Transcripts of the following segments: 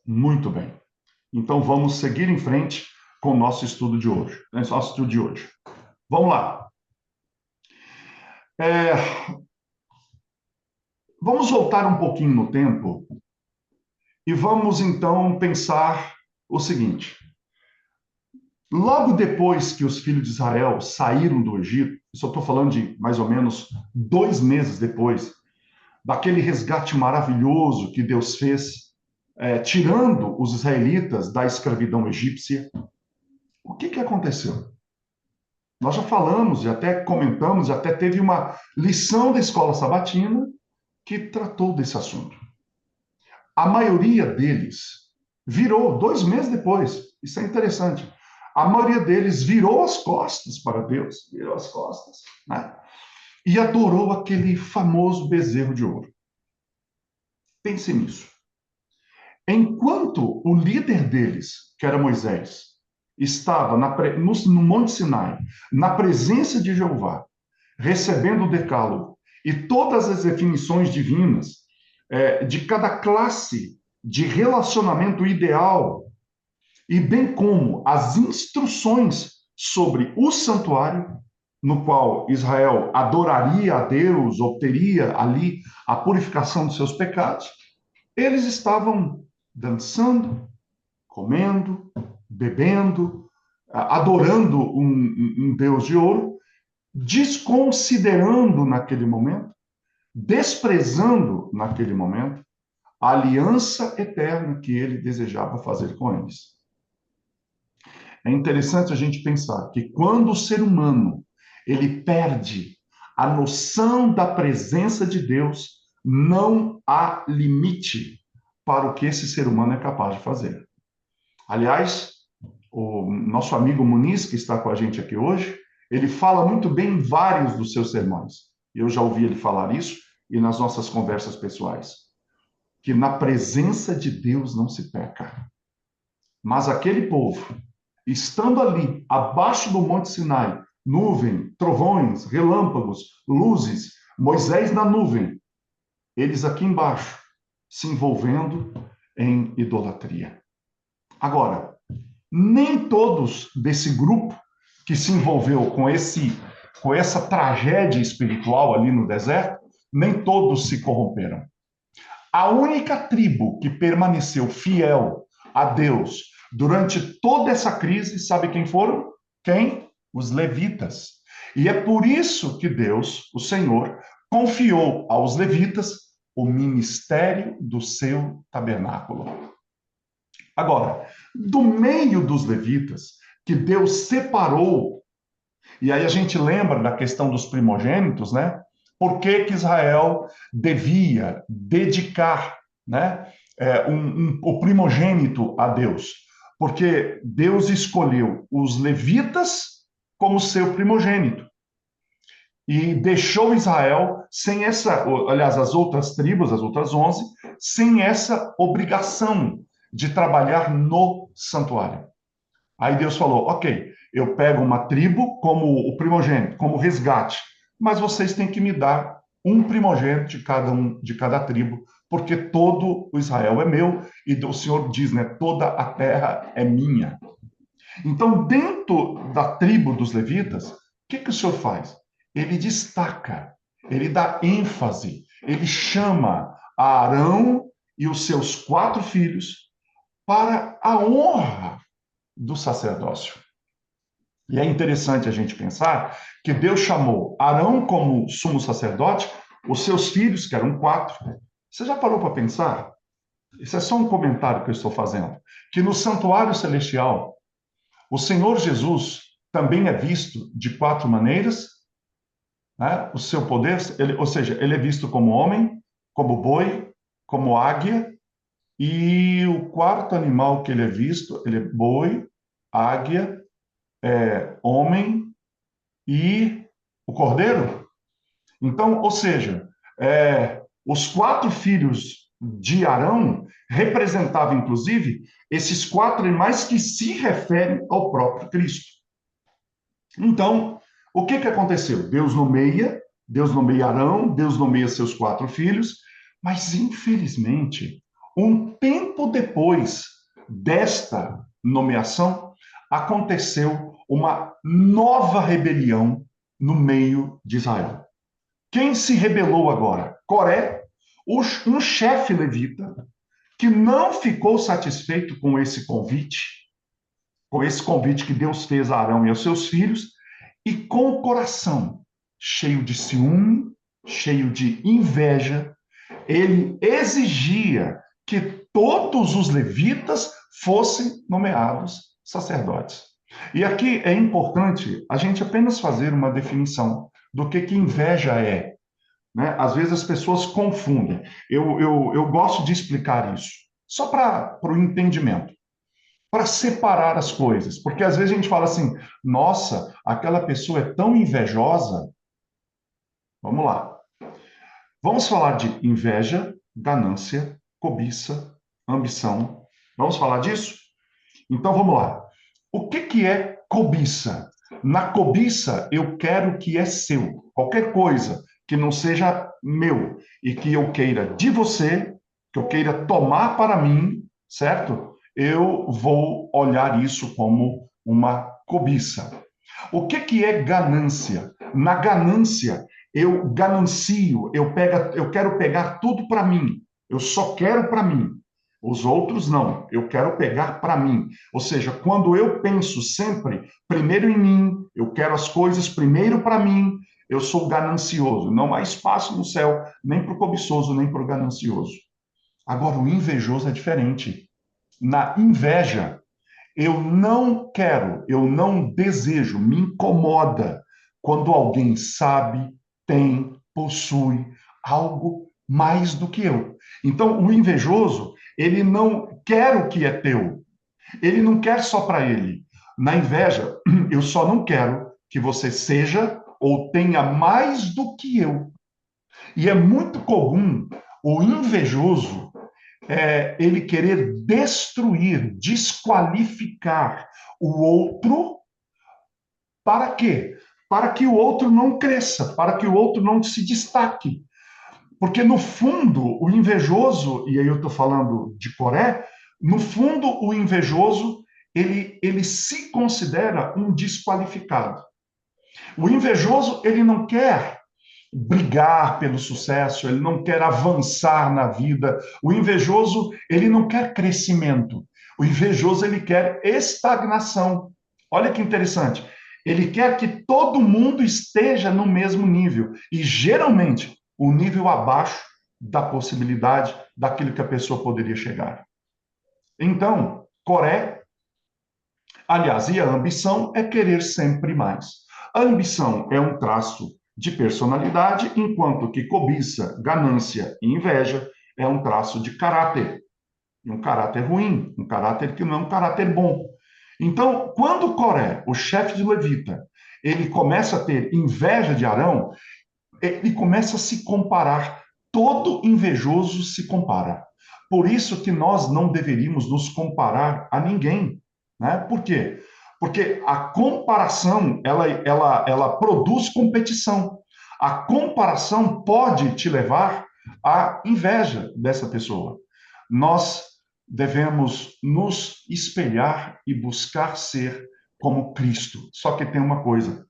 Muito bem. Então vamos seguir em frente com o nosso estudo de hoje. Vamos lá. Vamos voltar um pouquinho no tempo e vamos então pensar o seguinte. Logo depois que os filhos de Israel saíram do Egito, isso eu estou falando de mais ou menos 2 meses depois, daquele resgate maravilhoso que Deus fez, tirando os israelitas da escravidão egípcia, o que aconteceu? Nós já falamos e até comentamos, e até teve uma lição da escola sabatina que tratou desse assunto. A maioria deles virou, 2 meses depois, isso é interessante, a maioria deles virou as costas para Deus, virou as costas, né? E adorou aquele famoso bezerro de ouro. Pense nisso. Enquanto o líder deles, que era Moisés, estava no Monte Sinai, na presença de Jeová, recebendo o decálogo e todas as definições divinas de cada classe de relacionamento ideal, e bem como as instruções sobre o santuário, no qual Israel adoraria a Deus, obteria ali a purificação dos seus pecados, eles estavam dançando, comendo, bebendo, adorando um Deus de ouro, desconsiderando naquele momento, desprezando naquele momento a aliança eterna que ele desejava fazer com eles. É interessante a gente pensar que quando o ser humano ele perde a noção da presença de Deus, não há limite para o que esse ser humano é capaz de fazer. Aliás, o nosso amigo Muniz, que está com a gente aqui hoje, ele fala muito bem em vários dos seus sermões. Eu já ouvi ele falar isso e nas nossas conversas pessoais, que na presença de Deus não se peca. Mas aquele povo, estando ali, abaixo do Monte Sinai, nuvem, trovões, relâmpagos, luzes, Moisés na nuvem, eles aqui embaixo, se envolvendo em idolatria. Agora, nem todos desse grupo que se envolveu com essa tragédia espiritual ali no deserto, nem todos se corromperam. A única tribo que permaneceu fiel a Deus durante toda essa crise, sabe quem foram? Quem? Os levitas. E é por isso que Deus, o Senhor, confiou aos levitas o ministério do seu tabernáculo. Agora, do meio dos levitas, que Deus separou, e aí a gente lembra da questão dos primogênitos, né? Por que Israel devia dedicar, né, o primogênito a Deus? Porque Deus escolheu os levitas como seu primogênito e deixou Israel sem essa, aliás, as outras tribos, as outras 11, sem essa obrigação de trabalhar no santuário. Aí Deus falou: ok, eu pego uma tribo como o primogênito, como resgate, mas vocês têm que me dar um primogênito de cada tribo, porque todo o Israel é meu, e o Senhor diz, né, toda a terra é minha. Então, dentro da tribo dos levitas, o que o Senhor faz? Ele destaca, ele dá ênfase, ele chama a Arão e os seus 4 filhos para a honra do sacerdócio. E é interessante a gente pensar que Deus chamou Arão como sumo sacerdote, os seus filhos, que eram 4. Você já parou para pensar? Isso é só um comentário que eu estou fazendo. Que no santuário celestial, o Senhor Jesus também é visto de 4 maneiras, né? O seu poder, ou seja, ele é visto como homem, como boi, como águia, e o quarto animal que ele é visto, ele é boi, águia, homem e o cordeiro. Então, ou seja, os 4 filhos de Arão representavam, inclusive, esses 4 animais que se referem ao próprio Cristo. Então, o que aconteceu? Deus nomeia Arão, Deus nomeia seus 4 filhos, mas, infelizmente, Um tempo depois desta nomeação, aconteceu uma nova rebelião no meio de Israel. Quem se rebelou agora? Coré, um chefe levita, que não ficou satisfeito com esse convite que Deus fez a Arão e aos seus filhos, e com o coração cheio de ciúme, cheio de inveja, ele exigia que todos os levitas fossem nomeados sacerdotes. E aqui é importante a gente apenas fazer uma definição do que inveja é. Né? Às vezes as pessoas confundem. Eu gosto de explicar isso, só para o entendimento, para separar as coisas. Porque às vezes a gente fala assim, nossa, aquela pessoa é tão invejosa. Vamos lá. Vamos falar de inveja, ganância, cobiça, ambição. Vamos falar disso? Então vamos lá. O que é cobiça? Na cobiça, eu quero o que é seu. Qualquer coisa que não seja meu e que eu queira de você, que eu queira tomar para mim, certo? Eu vou olhar isso como uma cobiça. O que é ganância? Na ganância, eu ganancio, eu quero pegar tudo para mim. Eu só quero para mim. Os outros não, eu quero pegar para mim. Ou seja, quando eu penso sempre primeiro em mim, eu quero as coisas primeiro para mim, eu sou ganancioso. Não há espaço no céu nem para o cobiçoso, nem para o ganancioso. Agora, o invejoso é diferente. Na inveja, eu não desejo, me incomoda quando alguém sabe, tem, possui algo mais do que eu. Então, o invejoso, ele não quer o que é teu, ele não quer só para ele. Na inveja, eu só não quero que você seja ou tenha mais do que eu. E é muito comum o invejoso ele querer destruir, desqualificar o outro, para quê? Para que o outro não cresça, para que o outro não se destaque. Porque, no fundo, o invejoso, e aí eu estou falando de Coré, no fundo, o invejoso, ele se considera um desqualificado. O invejoso, ele não quer brigar pelo sucesso, ele não quer avançar na vida. O invejoso, ele não quer crescimento. O invejoso, ele quer estagnação. Olha que interessante. Ele quer que todo mundo esteja no mesmo nível. E, geralmente, o nível abaixo da possibilidade daquilo que a pessoa poderia chegar. Então, Coré, aliás, e a ambição é querer sempre mais. A ambição é um traço de personalidade, enquanto que cobiça, ganância e inveja é um traço de caráter. E um caráter ruim, um caráter que não é um caráter bom. Então, quando Coré, o chefe de Levita, ele começa a ter inveja de Arão, ele começa a se comparar. Todo invejoso se compara. Por isso que nós não deveríamos nos comparar a ninguém, né? Por quê? Porque a comparação, ela produz competição. A comparação pode te levar à inveja dessa pessoa. Nós devemos nos espelhar e buscar ser como Cristo. Só que tem uma coisa: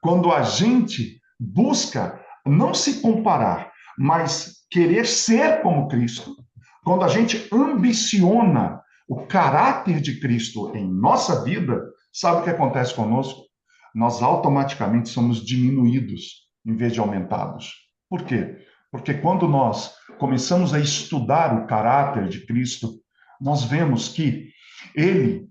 quando a gente busca não se comparar, mas querer ser como Cristo, quando a gente ambiciona o caráter de Cristo em nossa vida, sabe o que acontece conosco? Nós automaticamente somos diminuídos em vez de aumentados. Por quê? Porque quando nós começamos a estudar o caráter de Cristo, nós vemos que ele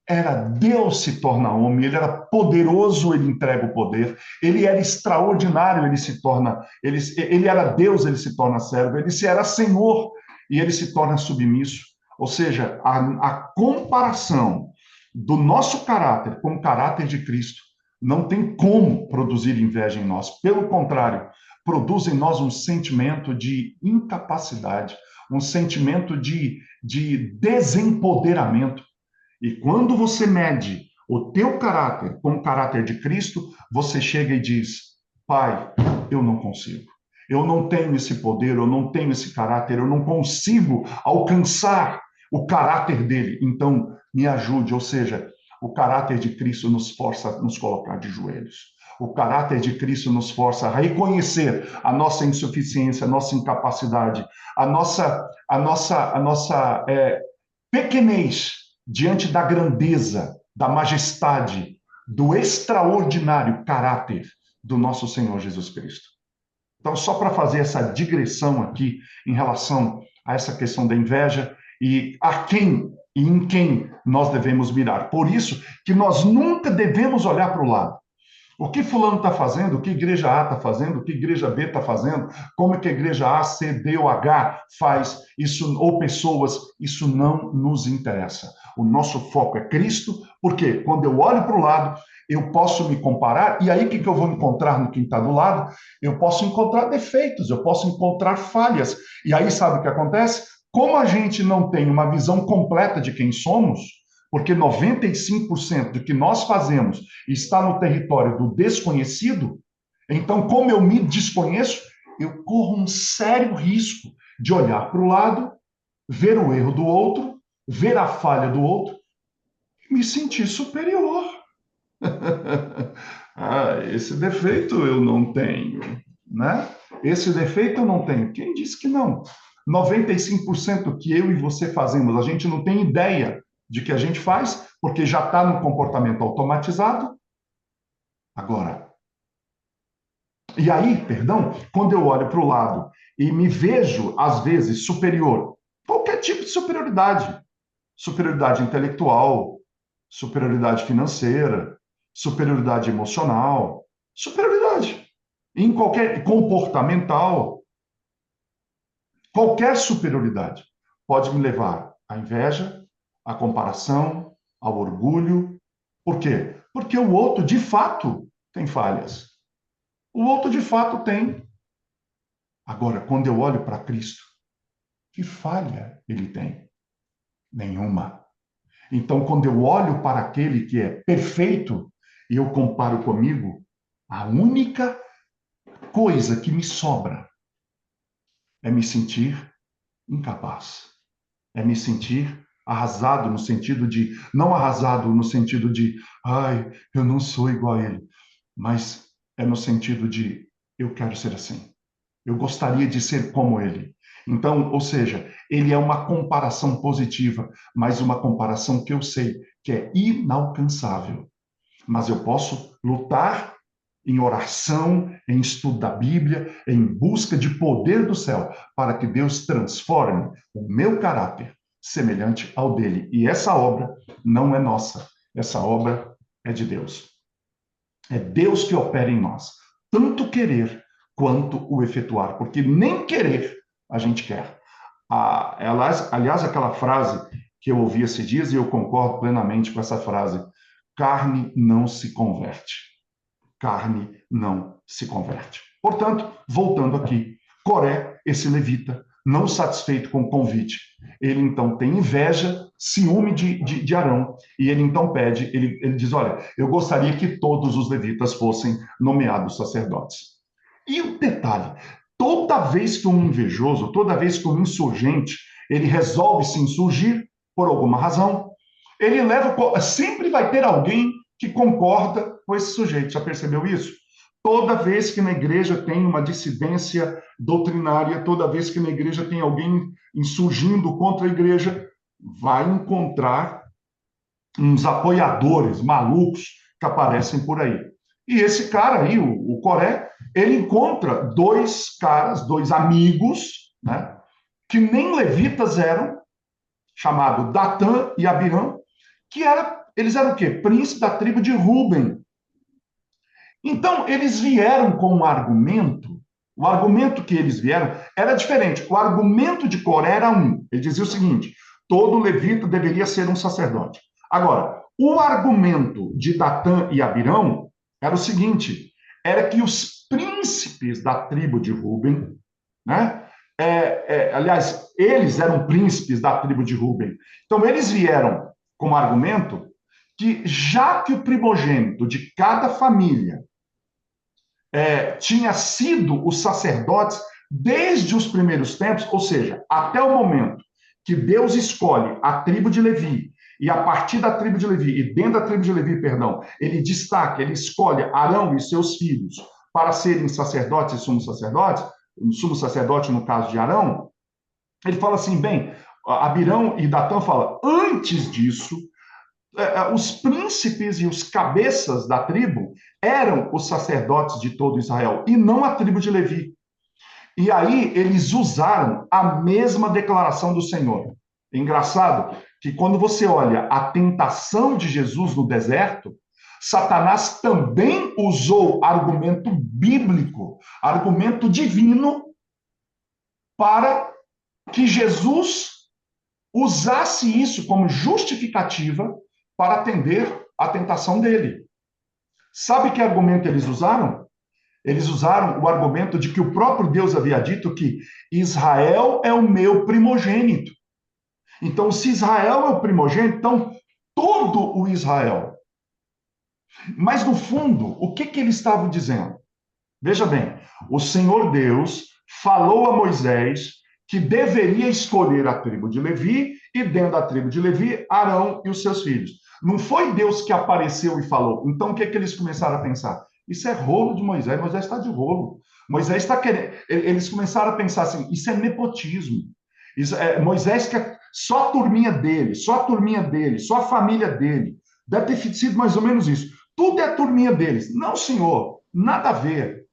era Deus se torna homem, ele era poderoso, ele entrega o poder, ele era extraordinário, ele era Deus, ele se torna servo, ele se era Senhor e ele se torna submisso. Ou seja, a comparação do nosso caráter com o caráter de Cristo não tem como produzir inveja em nós. Pelo contrário, produz em nós um sentimento de incapacidade, um sentimento de desempoderamento. E quando você mede o teu caráter com o caráter de Cristo, você chega e diz: Pai, eu não consigo. eu não tenho esse poder, eu não tenho esse caráter, eu não consigo alcançar o caráter dele. Então, me ajude, ou seja, o caráter de Cristo nos força a nos colocar de joelhos. O caráter de Cristo nos força a reconhecer a nossa insuficiência, a nossa incapacidade, a nossa pequenez diante da grandeza, da majestade, do extraordinário caráter do nosso Senhor Jesus Cristo. Então, só para fazer essa digressão aqui em relação a essa questão da inveja e a quem e em quem nós devemos mirar. Por isso que nós nunca devemos olhar para o lado. O que fulano está fazendo, o que igreja A está fazendo, o que igreja B está fazendo, como é que a igreja A, C, D ou H faz isso, ou pessoas, isso não nos interessa. O nosso foco é Cristo, porque quando eu olho para o lado, eu posso me comparar, e aí o que eu vou encontrar no quem está do lado? Eu posso encontrar defeitos, eu posso encontrar falhas. E aí sabe o que acontece? Como a gente não tem uma visão completa de quem somos, porque 95% do que nós fazemos está no território do desconhecido, então, como eu me desconheço, eu corro um sério risco de olhar para o lado, ver o erro do outro, ver a falha do outro e me sentir superior. Esse defeito eu não tenho, né? Esse defeito eu não tenho. Quem disse que não? 95% que eu e você fazemos, a gente não tem ideia de que a gente faz, porque já está no comportamento automatizado. Agora, e aí, perdão, quando eu olho para o lado e me vejo, às vezes, superior, qualquer tipo de superioridade, superioridade intelectual, superioridade financeira, superioridade emocional, superioridade em qualquer comportamental, qualquer superioridade pode me levar à inveja, à comparação, ao orgulho. Por quê? Porque o outro, de fato, tem falhas. O outro, de fato, tem. Agora, quando eu olho para Cristo, que falha ele tem? Nenhuma. Então, quando eu olho para aquele que é perfeito e eu comparo comigo, a única coisa que me sobra é me sentir incapaz. É me sentir arrasado no sentido de, não arrasado no sentido de, ai, eu não sou igual a ele, mas é no sentido de, eu quero ser assim. Eu gostaria de ser como ele. Então, ou seja, ele é uma comparação positiva, mas uma comparação que eu sei que é inalcançável. Mas eu posso lutar em oração, em estudo da Bíblia, em busca de poder do céu, para que Deus transforme o meu caráter semelhante ao dele. E essa obra não é nossa, essa obra é de Deus. É Deus que opera em nós, tanto querer quanto o efetuar, porque nem querer a gente quer. Aliás, aquela frase que eu ouvi esses dias, e eu concordo plenamente com essa frase: carne não se converte. Carne não se converte. Portanto, voltando aqui, Coré, esse levita, não satisfeito com o convite, ele então tem inveja, ciúme de Arão, e ele então pede, ele diz, olha, eu gostaria que todos os levitas fossem nomeados sacerdotes. E o detalhe, toda vez que um invejoso, toda vez que um insurgente, ele resolve se insurgir, por alguma razão, ele leva, sempre vai ter alguém que concorda com esse sujeito. Já percebeu isso? Toda vez que na igreja tem uma dissidência doutrinária, toda vez que na igreja tem alguém insurgindo contra a igreja, vai encontrar uns apoiadores malucos que aparecem por aí. E esse cara aí, o Coré, ele encontra dois caras, dois amigos, né, que nem levitas eram, chamado Datã e Abirão, eles eram o quê? Príncipe da tribo de Ruben. Então, eles vieram com um argumento, o argumento que eles vieram era diferente. O argumento de Coré era um. Ele dizia o seguinte: todo levita deveria ser um sacerdote. Agora, o argumento de Datã e Abirão era o seguinte: era que os príncipes da tribo de Ruben, né? Aliás, eles eram príncipes da tribo de Ruben. Então, eles vieram com o argumento que, já que o primogênito de cada família tinha sido os sacerdotes desde os primeiros tempos, ou seja, até o momento que Deus escolhe a tribo de Levi, e a partir da tribo de Levi, e dentro da tribo de Levi, perdão, ele destaca, ele escolhe Arão e seus filhos para serem sacerdotes e sumos sacerdotes, o sumo sacerdote no caso de Arão, ele fala assim, bem, Abirão e Datã fala, antes disso, os príncipes e os cabeças da tribo eram os sacerdotes de todo Israel, e não a tribo de Levi. E aí eles usaram a mesma declaração do Senhor. Engraçado que quando você olha a tentação de Jesus no deserto, Satanás também usou argumento bíblico, argumento divino, para que Jesus usasse isso como justificativa para atender à tentação dele. Sabe que argumento eles usaram? Eles usaram o argumento de que o próprio Deus havia dito que Israel é o meu primogênito. Então, se Israel é o primogênito, então todo o Israel. Mas, no fundo, o que eles estavam dizendo? Veja bem, o Senhor Deus falou a Moisés que deveria escolher a tribo de Levi e, dentro da tribo de Levi, Arão e os seus filhos. Não foi Deus que apareceu e falou. Então, o que eles começaram a pensar? Isso é rolo de Moisés. Moisés está de rolo. Moisés está querendo. Eles começaram a pensar assim: isso é nepotismo. Moisés quer só a turminha dele, só a turminha dele, só a família dele. Deve ter sido mais ou menos isso. Tudo é a turminha deles. Não, senhor, nada a ver.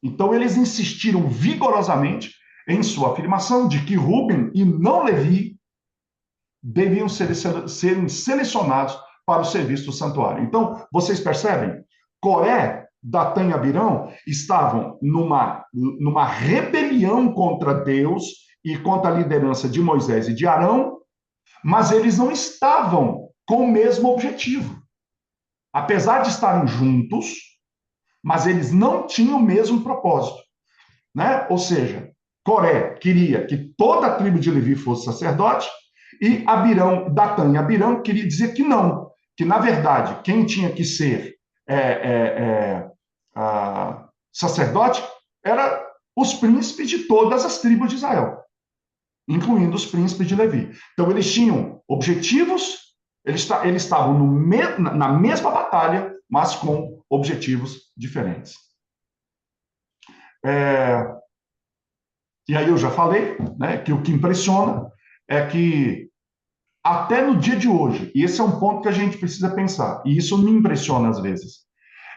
Então, eles insistiram vigorosamente em sua afirmação de que Rúben e não Levi deviam serem selecionados para o serviço do santuário. Então, vocês percebem? Coré, Datã e Abirão estavam numa rebelião contra Deus e contra a liderança de Moisés e de Arão, mas eles não estavam com o mesmo objetivo. Apesar de estarem juntos, mas eles não tinham o mesmo propósito, né? Ou seja, Coré queria que toda a tribo de Levi fosse sacerdote e Abirão, Datã e Abirão queria dizer que não, que na verdade quem tinha que ser sacerdote era os príncipes de todas as tribos de Israel, incluindo os príncipes de Levi. Então eles tinham objetivos, eles estavam na mesma batalha, mas com objetivos diferentes. E aí eu já falei, né, que o que impressiona é que até no dia de hoje, e esse é um ponto que a gente precisa pensar, e isso me impressiona às vezes,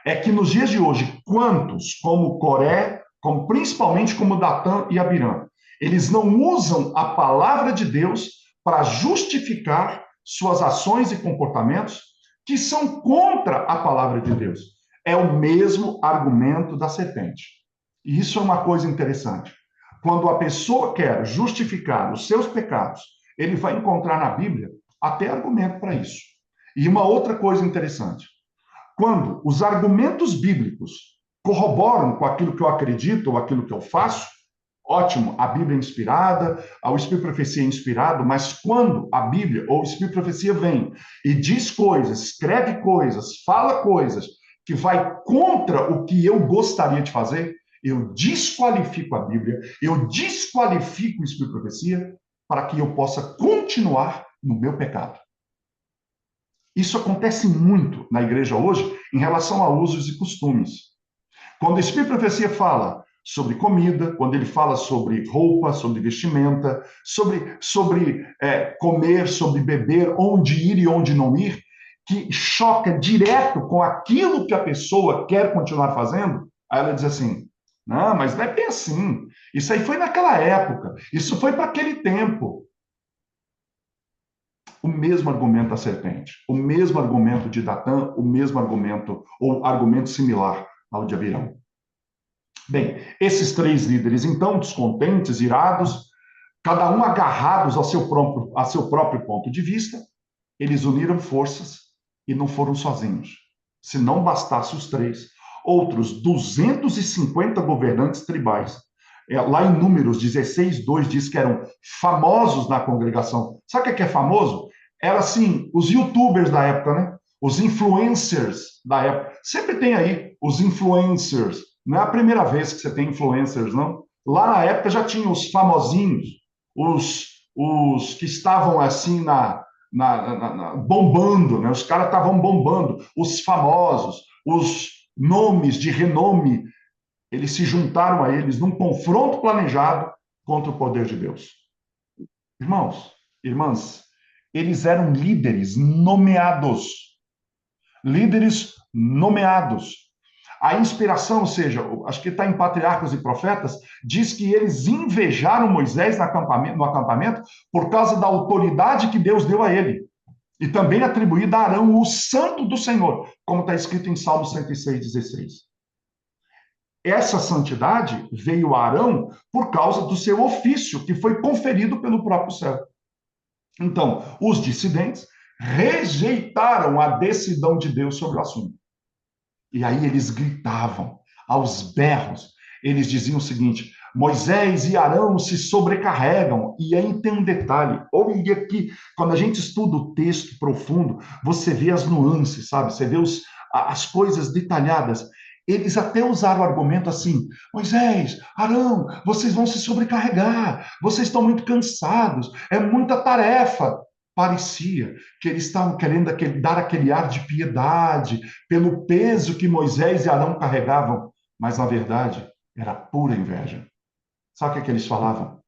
é que nos dias de hoje, quantos, como Coré, como, principalmente como Datã e Abirã, eles não usam a palavra de Deus para justificar suas ações e comportamentos que são contra a palavra de Deus. É o mesmo argumento da serpente. E isso é uma coisa interessante. Quando a pessoa quer justificar os seus pecados, ele vai encontrar na Bíblia até argumento para isso. E uma outra coisa interessante. Quando os argumentos bíblicos corroboram com aquilo que eu acredito ou aquilo que eu faço, ótimo, a Bíblia é inspirada, o Espírito de Profecia é inspirado, mas quando a Bíblia ou o Espírito de Profecia vem e diz coisas, escreve coisas, fala coisas que vai contra o que eu gostaria de fazer, eu desqualifico a Bíblia, eu desqualifico o Espírito de Profecia para que eu possa continuar no meu pecado. Isso acontece muito na igreja hoje em relação a usos e costumes. Quando o Espírito de Profecia fala sobre comida, quando ele fala sobre roupa, sobre vestimenta, sobre comer, sobre beber, onde ir e onde não ir, que choca direto com aquilo que a pessoa quer continuar fazendo, aí ela diz assim, não, mas não é bem assim. Isso aí foi naquela época, isso foi para aquele tempo. O mesmo argumento da serpente, o mesmo argumento de Datã, o mesmo argumento, ou argumento similar ao de Abirão. Bem, esses três líderes, então, descontentes, irados, cada um agarrados ao seu próprio ponto de vista, eles uniram forças e não foram sozinhos. Se não bastasse os três, outros 250 governantes tribais, lá em Números 16:2 diz que eram famosos na congregação. Sabe o que é famoso? Era assim, os youtubers da época, né? Os influencers da época. Sempre tem aí os influencers. Não é a primeira vez que você tem influencers, não. Lá na época já tinha os famosinhos, os que estavam assim bombando, né? Os caras estavam bombando, os famosos, os nomes de renome, eles se juntaram a eles num confronto planejado contra o poder de Deus. Irmãos, irmãs, eles eram líderes nomeados. Líderes nomeados. A inspiração, ou seja, acho que está em Patriarcas e Profetas, diz que eles invejaram Moisés no acampamento por causa da autoridade que Deus deu a ele. E também atribuída a Arão, o santo do Senhor, como está escrito em Salmo 106:16. Essa santidade veio a Arão por causa do seu ofício, que foi conferido pelo próprio céu. Então, os dissidentes rejeitaram a decisão de Deus sobre o assunto. E aí eles gritavam aos berros. Eles diziam o seguinte: Moisés e Arão se sobrecarregam. E aí tem um detalhe. Olha aqui, quando a gente estuda o texto profundo, você vê as nuances, sabe? Você vê as coisas detalhadas. Eles até usaram o argumento assim: Moisés, Arão, vocês vão se sobrecarregar, vocês estão muito cansados, é muita tarefa. Parecia que eles estavam querendo dar aquele ar de piedade pelo peso que Moisés e Arão carregavam, mas na verdade era pura inveja. Sabe o que eles falavam?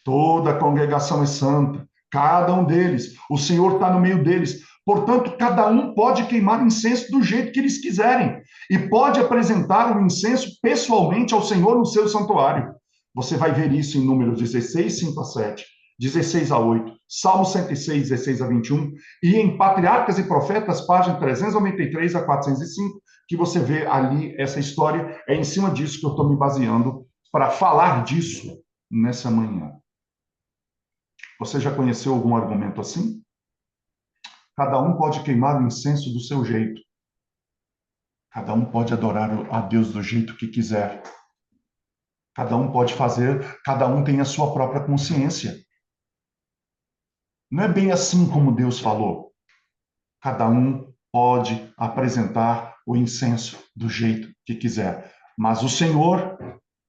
Toda a congregação é santa, cada um deles, o Senhor está no meio deles. Portanto, cada um pode queimar incenso do jeito que eles quiserem e pode apresentar o incenso pessoalmente ao Senhor no seu santuário. Você vai ver isso em Números 16, 5-7, 16-8, Salmo 106, 16-21 e em Patriarcas e Profetas, página 393-405, que você vê ali essa história. É em cima disso que eu estou me baseando para falar disso nessa manhã. Você já conheceu algum argumento assim? Cada um pode queimar o incenso do seu jeito. Cada um pode adorar a Deus do jeito que quiser. Cada um pode fazer, cada um tem a sua própria consciência. Não é bem assim como Deus falou. Cada um pode apresentar o incenso do jeito que quiser. Mas o Senhor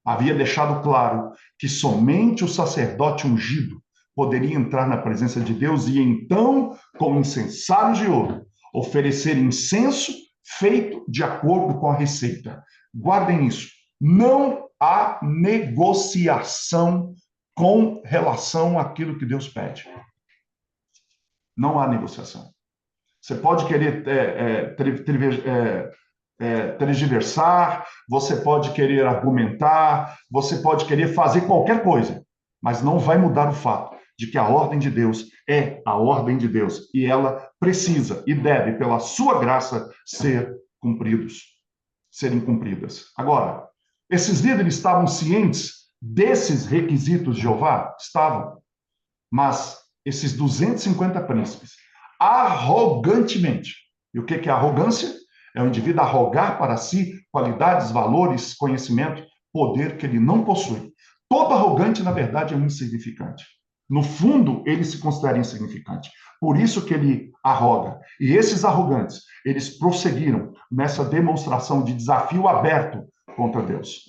havia deixado claro que somente o sacerdote ungido poderia entrar na presença de Deus e então, com incensários de ouro, oferecer incenso feito de acordo com a receita. Guardem isso. Não há negociação com relação àquilo que Deus pede. Não há negociação. Você pode querer tergiversar, você pode querer argumentar, você pode querer fazer qualquer coisa, mas não vai mudar o fato de que a ordem de Deus é a ordem de Deus e ela precisa e deve, pela sua graça, serem cumpridas. Agora, esses líderes estavam cientes desses requisitos de Jeová? Estavam. Mas esses 250 príncipes, arrogantemente, e o que é arrogância? É o indivíduo arrogar para si qualidades, valores, conhecimento, poder que ele não possui. Todo arrogante, na verdade, é um insignificante. No fundo, ele se considera insignificante. Por isso que ele arroga. E esses arrogantes, eles prosseguiram nessa demonstração de desafio aberto contra Deus.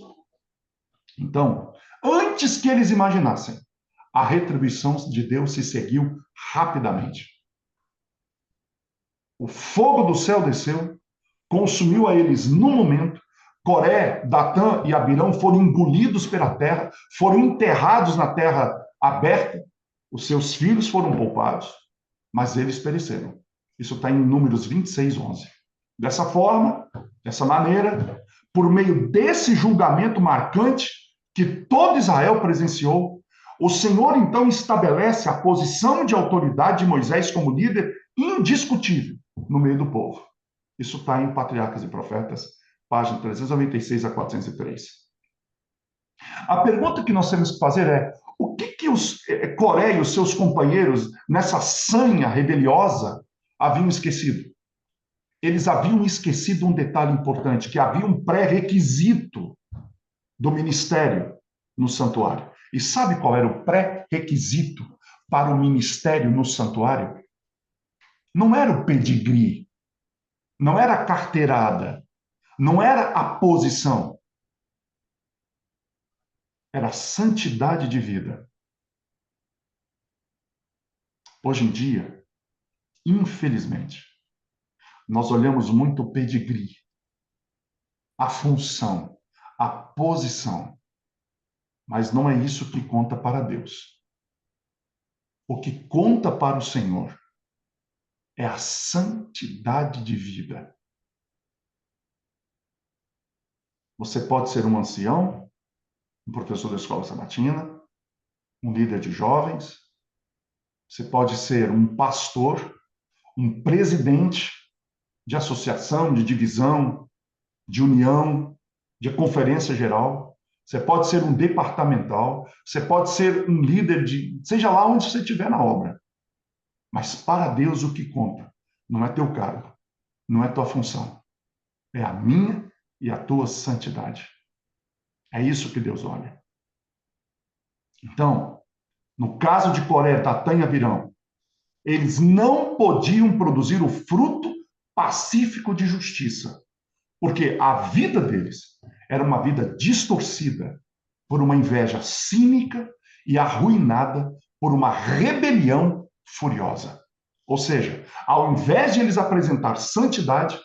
Então, antes que eles imaginassem, a retribuição de Deus se seguiu rapidamente. O fogo do céu desceu, consumiu a eles no momento. Coré, Datã e Abirão foram engolidos pela terra, foram enterrados na terra aberta. Os seus filhos foram poupados, mas eles pereceram. Isso está em Números 26:11. Dessa forma, dessa maneira, por meio desse julgamento marcante que todo Israel presenciou, o Senhor então estabelece a posição de autoridade de Moisés como líder indiscutível no meio do povo. Isso está em Patriarcas e Profetas, página 396-403. A pergunta que nós temos que fazer é: o que os Coré e os seus companheiros, nessa sanha rebeliosa, haviam esquecido? Eles haviam esquecido um detalhe importante, que havia um pré-requisito do ministério no santuário. E sabe qual era o pré-requisito para o ministério no santuário? Não era o pedigree, não era a carteirada, não era a posição. era santidade de vida. Hoje em dia, infelizmente, nós olhamos muito o pedigree, a função, a posição, mas não é isso que conta para Deus. O que conta para o Senhor é a santidade de vida. Você pode ser um ancião, um professor da escola sabatina, um líder de jovens, você pode ser um pastor, um presidente de associação, de divisão, de união, de conferência geral. Você pode ser um departamental, você pode ser um líder de, seja lá onde você estiver na obra. Mas para Deus o que conta não é teu cargo, não é tua função, é a minha e a tua santidade. É isso que Deus olha. Então, no caso de Coré, Datã e Abirão, eles não podiam produzir o fruto pacífico de justiça, porque a vida deles era uma vida distorcida por uma inveja cínica e arruinada por uma rebelião furiosa. Ou seja, ao invés de eles apresentar santidade,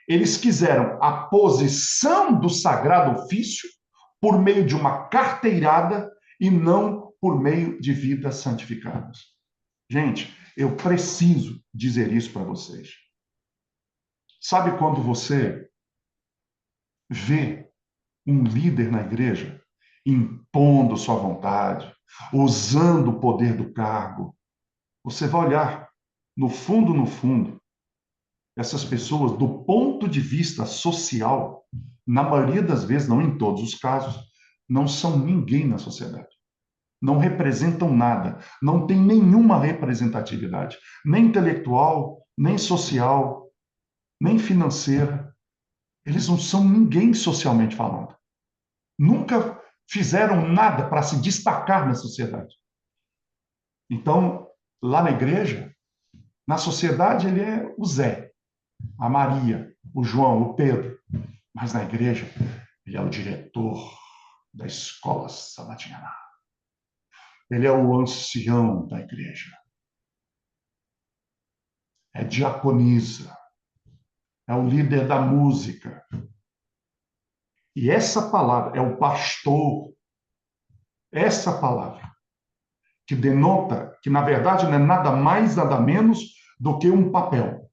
eles quiseram a posição do sagrado ofício por meio de uma carteirada e não por meio de vidas santificadas. Gente, eu preciso dizer isso para vocês. Sabe quando você vê um líder na igreja impondo sua vontade, usando o poder do cargo? Você vai olhar no fundo, essas pessoas, do ponto de vista social, na maioria das vezes, não em todos os casos, não são ninguém na sociedade. Não representam nada, não tem nenhuma representatividade, nem intelectual, nem social, nem financeira. Eles não são ninguém socialmente falando. Nunca fizeram nada para se destacar na sociedade. Então, lá na igreja, na sociedade, ele é o Zé, a Maria, o João, o Pedro. Mas na igreja, ele é o diretor da escola sabatina. Ele é o ancião da igreja. É diaconisa. É o líder da música. E essa palavra é o pastor. Essa palavra que denota que, na verdade, não é nada mais, nada menos do que um papel.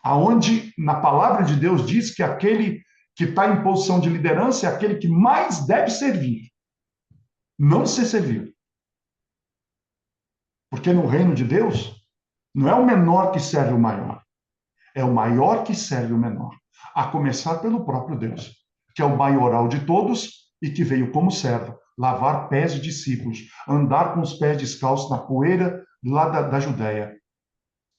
Aonde, na palavra de Deus, diz que aquele que está em posição de liderança é aquele que mais deve servir, não ser servido. Porque no reino de Deus, não é o menor que serve o maior, é o maior que serve o menor. A começar pelo próprio Deus, que é o maioral de todos e que veio como servo, lavar pés de discípulos, andar com os pés descalços na poeira lá da Judéia,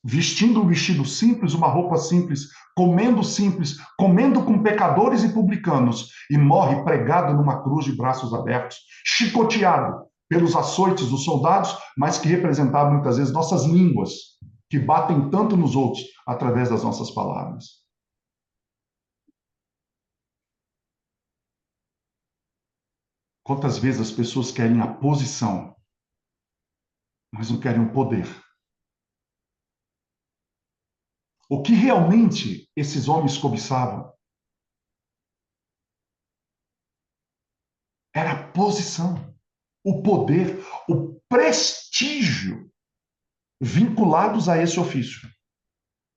vestindo um vestido simples, uma roupa simples, comendo com pecadores e publicanos, e morre pregado numa cruz de braços abertos, chicoteado pelos açoites dos soldados, mas que representavam muitas vezes nossas línguas, que batem tanto nos outros através das nossas palavras. Quantas vezes as pessoas querem a posição, mas não querem o poder? O que realmente esses homens cobiçavam era a posição, o poder, o prestígio vinculados a esse ofício.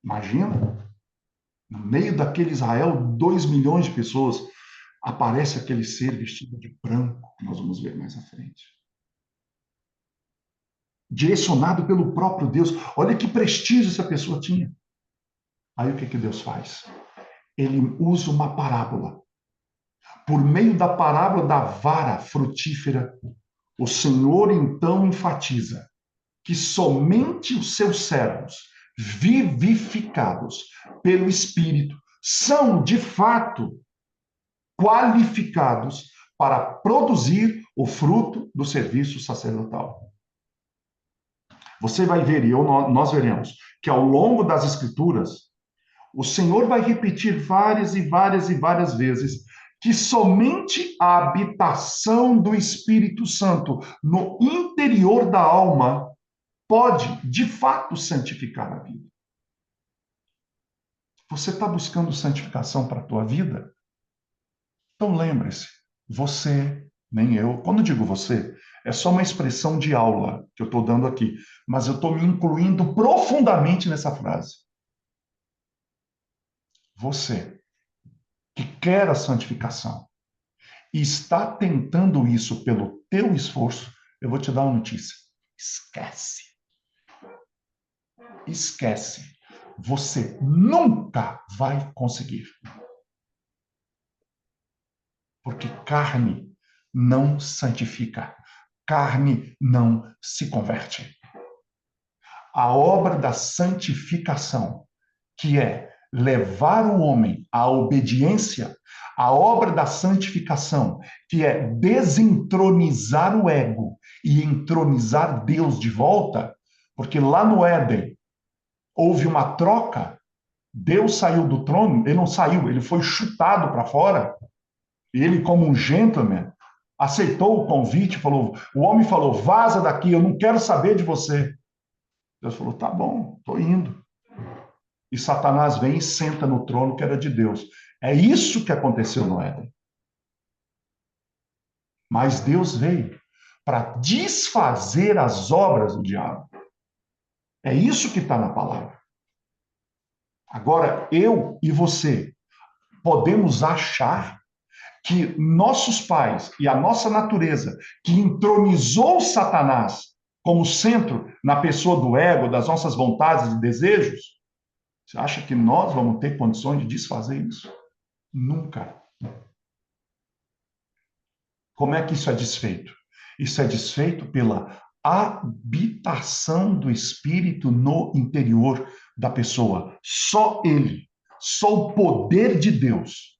Imagina, no meio daquele Israel, 2 milhões de pessoas, aparece aquele ser vestido de branco, que nós vamos ver mais à frente. Direcionado pelo próprio Deus. Olha que prestígio essa pessoa tinha. Aí o que Deus faz? Ele usa uma parábola. Por meio da parábola da vara frutífera, o Senhor então enfatiza que somente os seus servos, vivificados pelo Espírito, são, de fato, qualificados para produzir o fruto do serviço sacerdotal. Você vai ver, e nós veremos, que ao longo das Escrituras, o Senhor vai repetir várias e várias e várias vezes que somente a habitação do Espírito Santo no interior da alma pode, de fato, santificar a vida. Você está buscando santificação para a tua vida? Então lembre-se, você, nem eu, quando digo você, é só uma expressão de aula que eu estou dando aqui, mas eu estou me incluindo profundamente nessa frase. Você que quer a santificação e está tentando isso pelo teu esforço, eu vou te dar uma notícia. Esquece. Esquece. Você nunca vai conseguir. Porque carne não santifica. Carne não se converte. A obra da santificação, que é levar o homem à obediência, a obra da santificação, que é desentronizar o ego e entronizar Deus de volta, porque lá no Éden houve uma troca, Deus saiu do trono, ele não saiu, ele foi chutado para fora, e ele, como um gentleman, aceitou o convite, falou, o homem falou, vaza daqui, eu não quero saber de você. Deus falou, tá bom, estou indo. E Satanás vem e senta no trono que era de Deus. É isso que aconteceu no Éden. Mas Deus veio para desfazer as obras do diabo. É isso que está na palavra. Agora, eu e você podemos achar que nossos pais e a nossa natureza, que entronizou Satanás como centro na pessoa do ego, das nossas vontades e desejos, você acha que nós vamos ter condições de desfazer isso? Nunca. Como é que isso é desfeito? Isso é desfeito pela habitação do Espírito no interior da pessoa. Só Ele, só o poder de Deus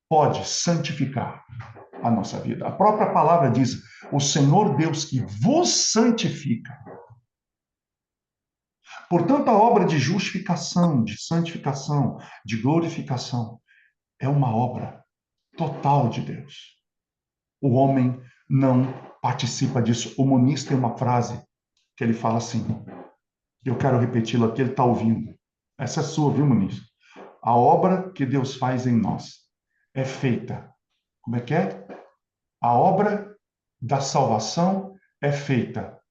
pode santificar a nossa vida. A própria palavra diz: o Senhor Deus que vos santifica. Portanto, a obra de justificação, de santificação, de glorificação, é uma obra total de Deus. O homem não participa disso. O Muniz tem uma frase que ele fala assim, eu quero repeti-la aqui, ele está ouvindo. Essa é sua, viu, Muniz? A obra que Deus faz em nós é feita. Como é que é? A obra da salvação é feita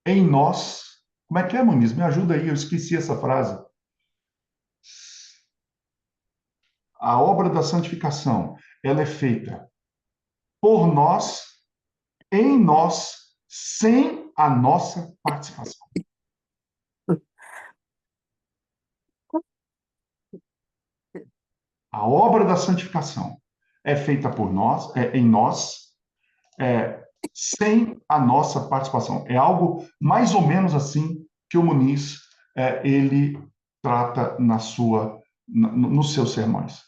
em nós. Como é que é, Muniz? Me ajuda aí, eu esqueci essa frase. A obra da santificação, ela é feita por nós, em nós, sem a nossa participação. A obra da santificação é feita por nós, em nós, sem a nossa participação. É algo mais ou menos assim que o Muniz ele trata nos seus sermões.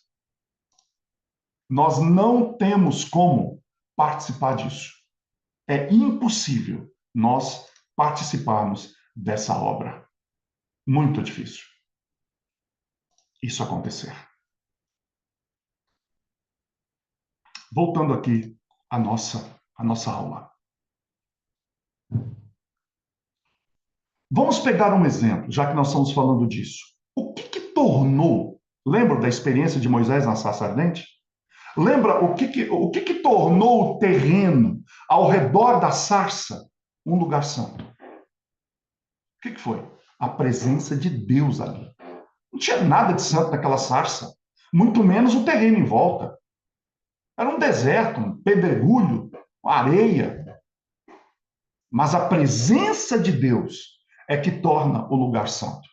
Nós não temos como participar disso. É impossível nós participarmos dessa obra. Muito difícil isso acontecer. Voltando aqui à nossa aula. Vamos pegar um exemplo, já que nós estamos falando disso. O que tornou, lembra da experiência de Moisés na sarça ardente? Lembra o que tornou o terreno ao redor da sarça um lugar santo? O que foi? A presença de Deus ali. Não tinha nada de santo naquela sarça, muito menos o terreno em volta. Era um deserto, um pedregulho, uma areia. Mas a presença de Deus é que torna o lugar santo.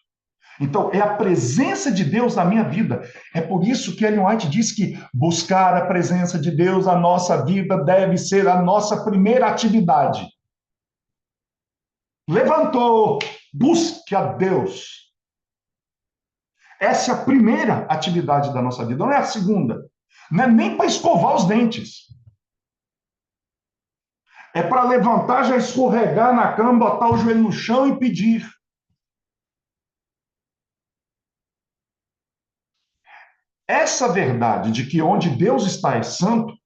Então, é a presença de Deus na minha vida. É por isso que Ellen White diz que buscar a presença de Deus na nossa vida deve ser a nossa primeira atividade. Levantou, busque a Deus. Essa é a primeira atividade da nossa vida, não é a segunda. Não é nem para escovar os dentes. É para levantar, já escorregar na cama, botar o joelho no chão e pedir. essa verdade de que onde Deus está é santo,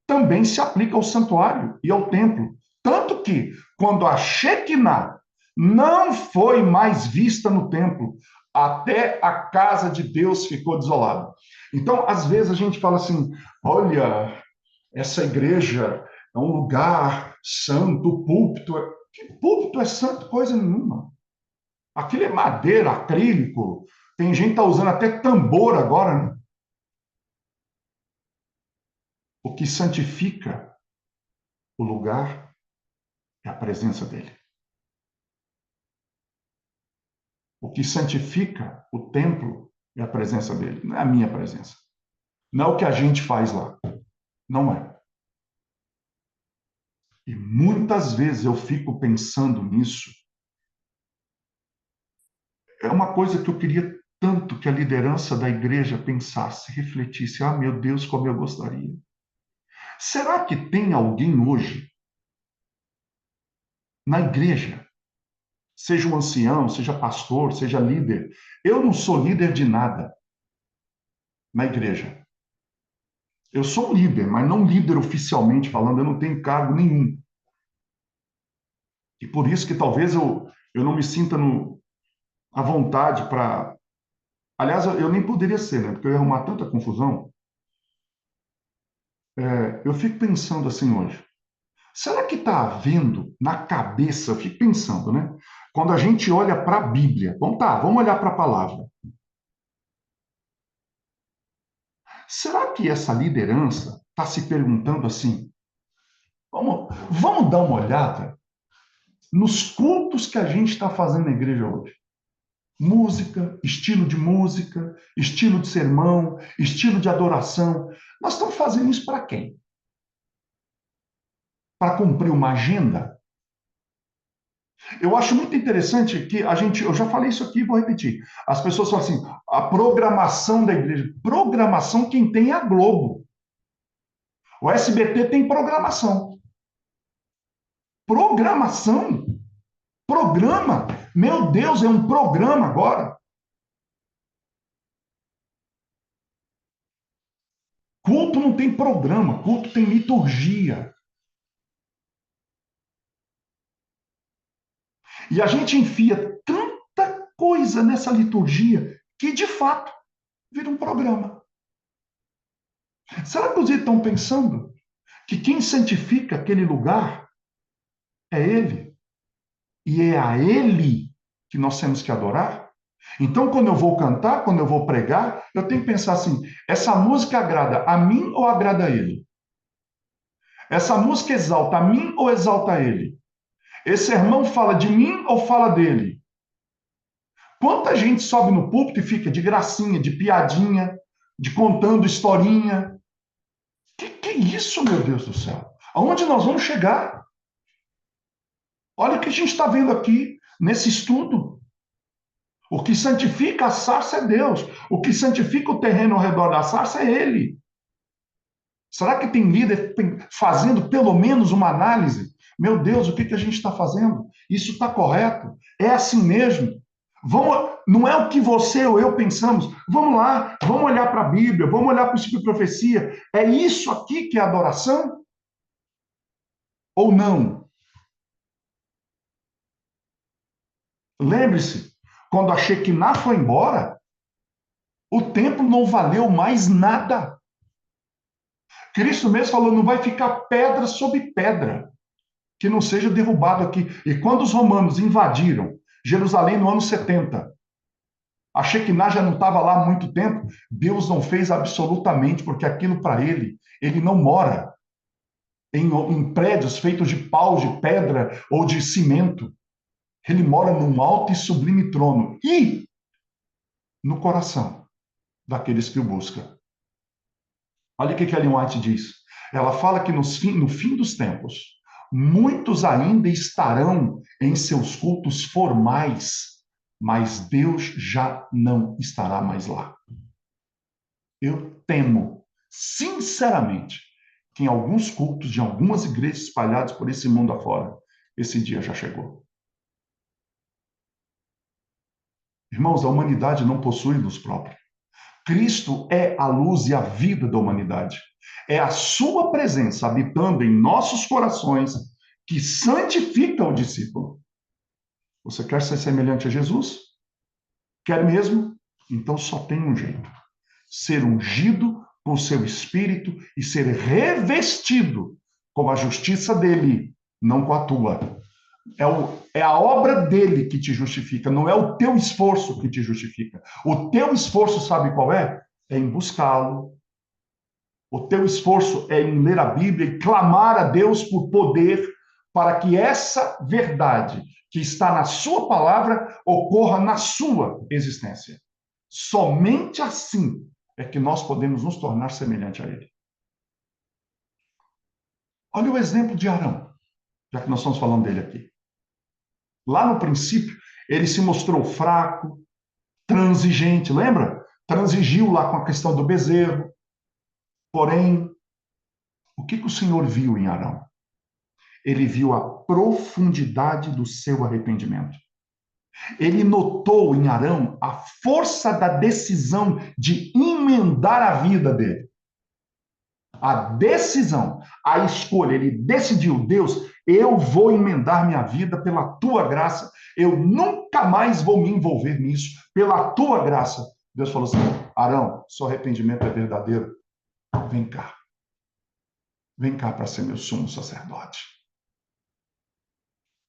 também se aplica ao santuário e ao templo. Tanto que, quando a Shekinah não foi mais vista no templo, até a casa de Deus ficou desolada. Então, às vezes a gente fala assim: olha, essa igreja é um lugar santo, o púlpito. Que púlpito é santo? Coisa nenhuma. Aquilo é madeira, acrílico. Tem gente que está usando até tambor agora, né? O que santifica o lugar é a presença dele. O que santifica o templo é a presença dele, não é a minha presença. Não é o que a gente faz lá. Não é. E muitas vezes eu fico pensando nisso. É uma coisa que eu queria tanto que a liderança da igreja pensasse, refletisse. Ah, meu Deus, como eu gostaria. Será que tem alguém hoje na igreja, seja um ancião, seja pastor, seja líder? Eu não sou líder de nada na igreja. Eu sou um líder, mas não líder oficialmente falando, eu não tenho cargo nenhum. E por isso que talvez eu não me sinta à vontade para. Aliás, eu nem poderia ser, né? Porque eu ia arrumar tanta confusão. Eu fico pensando assim hoje. Será que está havendo na cabeça? Eu fico pensando, né? Quando a gente olha para a Bíblia, vamos olhar para a palavra. Será que essa liderança está se perguntando assim? Vamos dar uma olhada nos cultos que a gente está fazendo na igreja hoje. Música, estilo de sermão, estilo de adoração. Nós estamos fazendo isso para quem? Para cumprir uma agenda? Eu acho muito interessante que eu já falei isso aqui e vou repetir. As pessoas falam assim, a programação da igreja. Programação quem tem é a Globo. O SBT tem programação. Programação? Programa? Meu Deus, é um programa agora. Culto não tem programa, culto tem liturgia. E a gente enfia tanta coisa nessa liturgia que, de fato, vira um programa. Será que os estão pensando que quem santifica aquele lugar é Ele? E é a Ele que nós temos que adorar? Então, quando eu vou cantar, quando eu vou pregar, eu tenho que pensar assim: essa música agrada a mim ou agrada a Ele? Essa música exalta a mim ou exalta a Ele? Esse sermão fala de mim ou fala dele? Quanta gente sobe no púlpito e fica de gracinha, de piadinha, de contando historinha? Que é isso, meu Deus do céu? Aonde nós vamos chegar? Olha o que a gente está vendo aqui nesse estudo. O que santifica a sarça é Deus. O que santifica o terreno ao redor da sarça é Ele. Será que tem líder fazendo pelo menos uma análise? Meu Deus, o que a gente está fazendo? Isso está correto? É assim mesmo? Não é o que você ou eu pensamos. Vamos lá, vamos olhar para a Bíblia, vamos olhar para o princípio de profecia. É isso aqui que é adoração? Ou não? Lembre-se, quando a Shekinah foi embora, o templo não valeu mais nada. Cristo mesmo falou: não vai ficar pedra sobre pedra que não seja derrubado aqui. E quando os romanos invadiram Jerusalém no ano 70, a Shekinah já não estava lá há muito tempo, Deus não fez absolutamente, porque aquilo para ele não mora em prédios feitos de pau, de pedra ou de cimento. Ele mora num alto e sublime trono. E no coração daqueles que o buscam. Olha o que a Ellen White diz. Ela fala que no fim dos tempos, muitos ainda estarão em seus cultos formais, mas Deus já não estará mais lá. Eu temo, sinceramente, que em alguns cultos de algumas igrejas espalhadas por esse mundo afora, esse dia já chegou. Irmãos, a humanidade não possui luz própria. Cristo é a luz e a vida da humanidade. É a sua presença habitando em nossos corações que santifica o discípulo. Você quer ser semelhante a Jesus? Quer mesmo? Então só tem um jeito: ser ungido com o seu espírito e ser revestido com a justiça dele, não com a tua. É a obra dele que te justifica, não é o teu esforço que te justifica. O teu esforço, sabe qual é? É em buscá-lo. O teu esforço é em ler a Bíblia e clamar a Deus por poder para que essa verdade que está na sua palavra ocorra na sua existência. Somente assim é que nós podemos nos tornar semelhante a ele. Olha o exemplo de Arão, já que nós estamos falando dele aqui. Lá no princípio, ele se mostrou fraco, transigente, lembra? Transigiu lá com a questão do bezerro. Porém, o que o Senhor viu em Arão? Ele viu a profundidade do seu arrependimento. Ele notou em Arão a força da decisão de emendar a vida dele. A decisão, a escolha, ele decidiu: Deus, eu vou emendar minha vida pela tua graça, eu nunca mais vou me envolver nisso, pela tua graça. Deus falou assim: Arão, seu arrependimento é verdadeiro, vem cá para ser meu sumo sacerdote.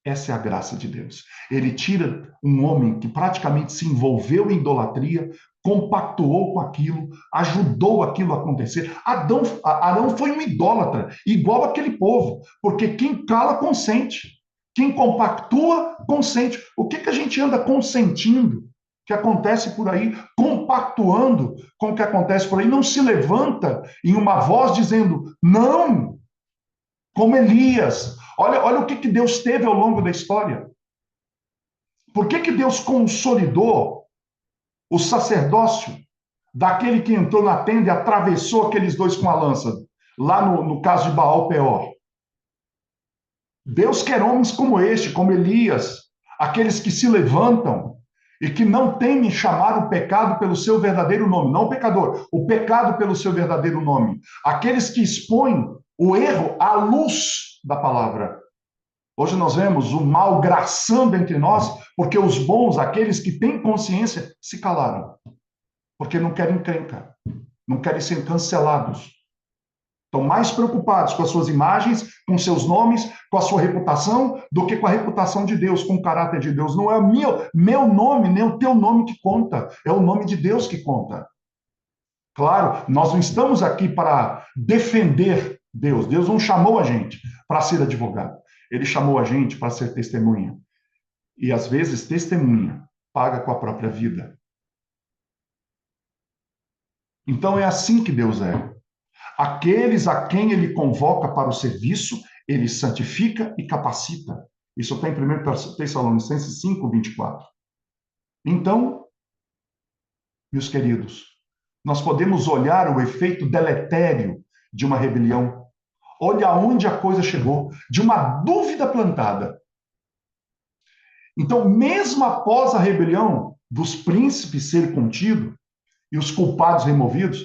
Essa é a graça de Deus. Ele tira um homem que praticamente se envolveu em idolatria, compactuou com aquilo, ajudou aquilo a acontecer. Arão foi um idólatra, igual aquele povo, porque quem cala consente, quem compactua consente. O que a gente anda consentindo que acontece por aí, compactuando com o que acontece por aí? Não se levanta em uma voz dizendo não, como Elias. Olha o que Deus teve ao longo da história. Por que Deus consolidou o sacerdócio daquele que entrou na tenda e atravessou aqueles dois com a lança? Lá no caso de Baal Peor. Deus quer homens como este, como Elias, aqueles que se levantam e que não temem chamar o pecado pelo seu verdadeiro nome, não o pecador, o pecado pelo seu verdadeiro nome. Aqueles que expõem o erro à luz da palavra. Hoje nós vemos o mal graçando entre nós, porque os bons, aqueles que têm consciência, se calaram. Porque não querem encrenca, não querem ser cancelados. Estão mais preocupados com as suas imagens, com seus nomes, com a sua reputação, do que com a reputação de Deus, com o caráter de Deus. Não é o meu nome, nem o teu nome que conta, é o nome de Deus que conta. Claro, nós não estamos aqui para defender Deus. Deus não chamou a gente para ser advogado. Ele chamou a gente para ser testemunha. E às vezes, testemunha paga com a própria vida. Então é assim que Deus é. Aqueles a quem ele convoca para o serviço, ele santifica e capacita. Isso está em 1 Tessalonicenses 5, 24. Então, meus queridos, nós podemos olhar o efeito deletério de uma rebelião. Olha aonde a coisa chegou, de uma dúvida plantada. Então, mesmo após a rebelião dos príncipes ser contido e os culpados removidos,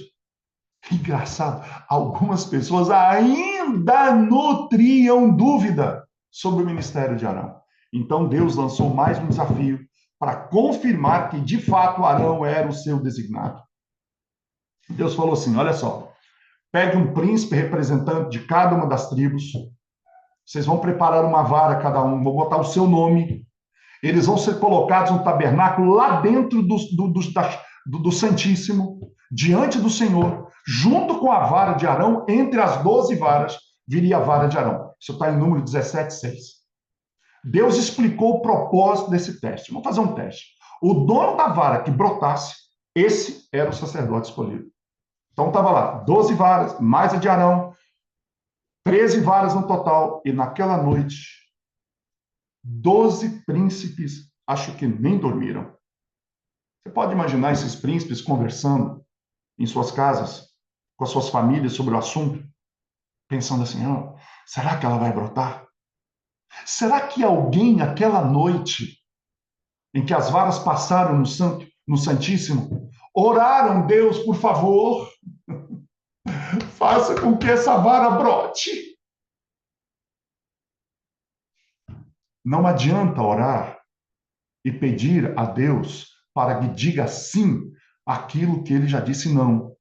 engraçado, algumas pessoas ainda nutriam dúvida sobre o ministério de Arão. Então, Deus lançou mais um desafio para confirmar que, de fato, Arão era o seu designado. Deus falou assim: olha só, pegue um príncipe representante de cada uma das tribos, vocês vão preparar uma vara cada um, vou botar o seu nome, eles vão ser colocados no tabernáculo lá dentro do Santíssimo, diante do Senhor, junto com a vara de Arão, entre as 12 varas, viria a vara de Arão. Isso está em número 17, 6. Deus explicou o propósito desse teste. Vamos fazer um teste. O dono da vara que brotasse, esse era o sacerdote escolhido. Então estava lá, 12 varas, mais a de Arão, 13 varas no total, e naquela noite, 12 príncipes, acho que nem dormiram. Você pode imaginar esses príncipes conversando em suas casas, com as suas famílias sobre o assunto, pensando assim: oh, será que ela vai brotar? Será que alguém, aquela noite em que as varas passaram no Santíssimo, oraram: Deus, por favor, faça com que essa vara brote. Não adianta orar e pedir a Deus para que diga sim àquilo que ele já disse não.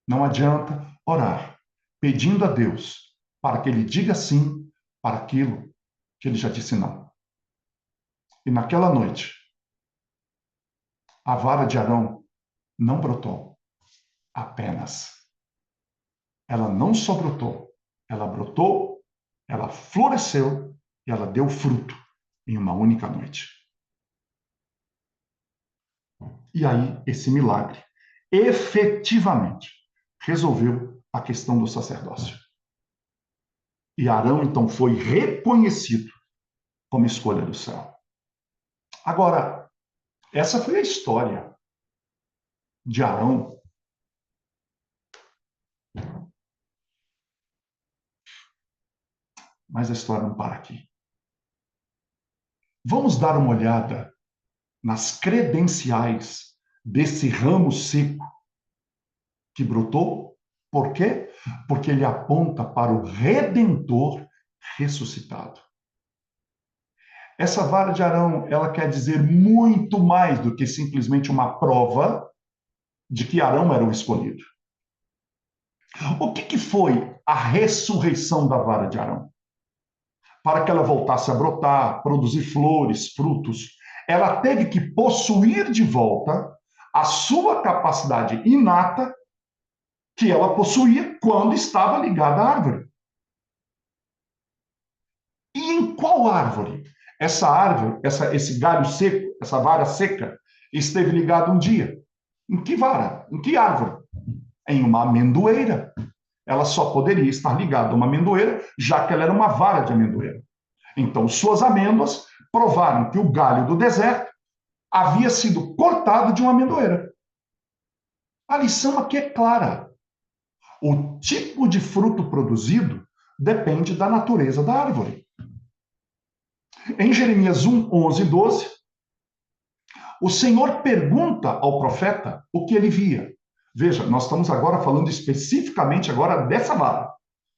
Não adianta orar pedindo a Deus para que ele diga sim para aquilo que ele já disse não. E naquela noite, a vara de Arão não brotou apenas. Ela não só brotou, ela floresceu e ela deu fruto em uma única noite. E aí, esse milagre efetivamente resolveu a questão do sacerdócio. E Arão, então, foi reconhecido como escolha do céu. Agora, essa foi a história de Arão. Mas a história não para aqui. Vamos dar uma olhada nas credenciais desse ramo seco que brotou. Por quê? Porque ele aponta para o Redentor ressuscitado. Essa vara de Arão, ela quer dizer muito mais do que simplesmente uma prova de que Arão era o escolhido. O que foi a ressurreição da vara de Arão? Para que ela voltasse a brotar, produzir flores, frutos, ela teve que possuir de volta a sua capacidade inata que ela possuía quando estava ligada à árvore. E em qual árvore? Essa árvore, esse galho seco, essa vara seca, esteve ligada um dia. Em que vara? Em que árvore? Em uma amendoeira. Ela só poderia estar ligada a uma amendoeira, já que ela era uma vara de amendoeira. Então, suas amêndoas provaram que o galho do deserto havia sido cortado de uma amendoeira. A lição aqui é clara. O tipo de fruto produzido depende da natureza da árvore. Em Jeremias 1, 11 e 12, o Senhor pergunta ao profeta o que ele via. Veja, nós estamos agora falando especificamente agora dessa vara,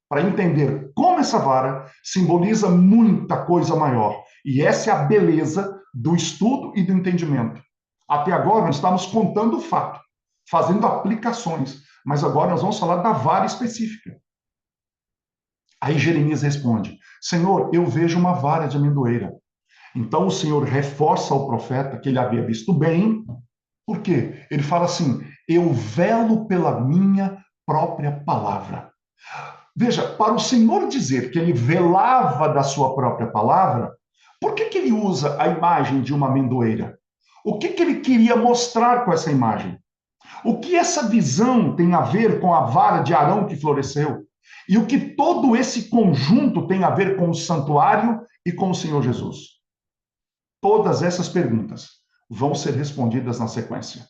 para entender como essa vara simboliza muita coisa maior. E essa é a beleza do estudo e do entendimento. Até agora nós estamos contando o fato, fazendo aplicações, mas agora nós vamos falar da vara específica. Aí Jeremias responde: Senhor, eu vejo uma vara de amendoeira. Então o Senhor reforça ao profeta que ele havia visto bem. Por quê? Ele fala assim: eu velo pela minha própria palavra. Veja, para o Senhor dizer que ele velava da sua própria palavra, por que ele usa a imagem de uma amendoeira? O que ele queria mostrar com essa imagem? O que essa visão tem a ver com a vara de Arão que floresceu? E o que todo esse conjunto tem a ver com o santuário e com o Senhor Jesus? Todas essas perguntas vão ser respondidas na sequência.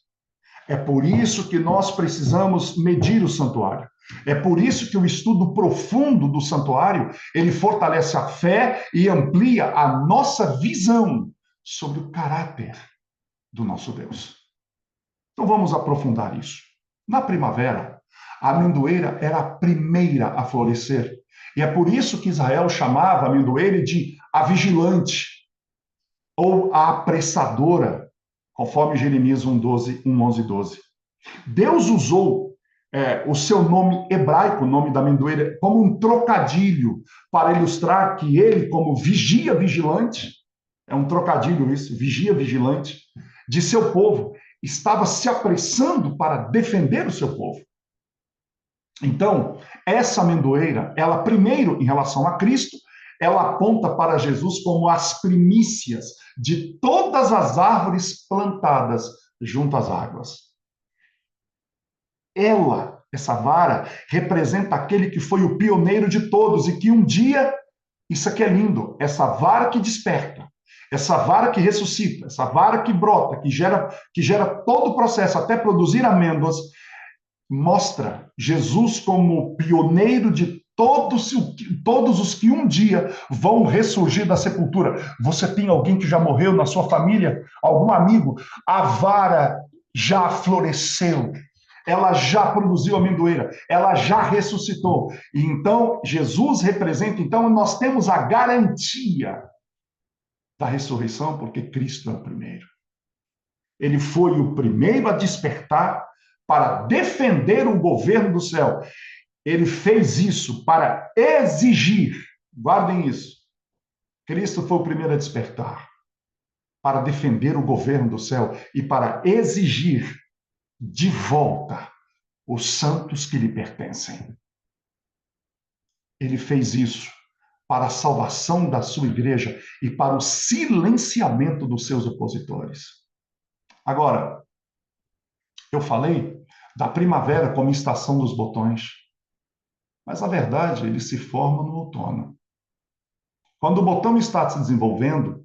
É por isso que nós precisamos medir o santuário. É por isso que o estudo profundo do santuário, ele fortalece a fé e amplia a nossa visão sobre o caráter do nosso Deus. Então vamos aprofundar isso. Na primavera, a amendoeira era a primeira a florescer. E é por isso que Israel chamava a amendoeira de a vigilante ou a apressadora, conforme Jeremias 1:11 e 12. Deus usou o seu nome hebraico, o nome da amendoeira, como um trocadilho para ilustrar que ele, como vigia vigilante, é um trocadilho isso, vigia vigilante, de seu povo, estava se apressando para defender o seu povo. Então, essa amendoeira, ela primeiro, em relação a Cristo, ela aponta para Jesus como as primícias de todas as árvores plantadas junto às águas. Ela, essa vara, representa aquele que foi o pioneiro de todos e que um dia, isso aqui é lindo, essa vara que desperta, essa vara que ressuscita, essa vara que brota, que gera todo o processo até produzir amêndoas, mostra Jesus como pioneiro de todos os que um dia vão ressurgir da sepultura. Você tem alguém que já morreu na sua família? Algum amigo? A vara já floresceu. Ela já produziu amendoeira. Ela já ressuscitou. E então, Jesus representa, então, nós temos a garantia da ressurreição, porque Cristo é o primeiro. Ele foi o primeiro a despertar para defender o governo do céu. Ele fez isso para exigir, guardem isso, Cristo foi o primeiro a despertar, para defender o governo do céu e para exigir de volta os santos que lhe pertencem. Ele fez isso para a salvação da sua igreja e para o silenciamento dos seus opositores. Agora, eu falei da primavera como estação dos botões, mas a verdade, ele se forma no outono. Quando o botão está se desenvolvendo,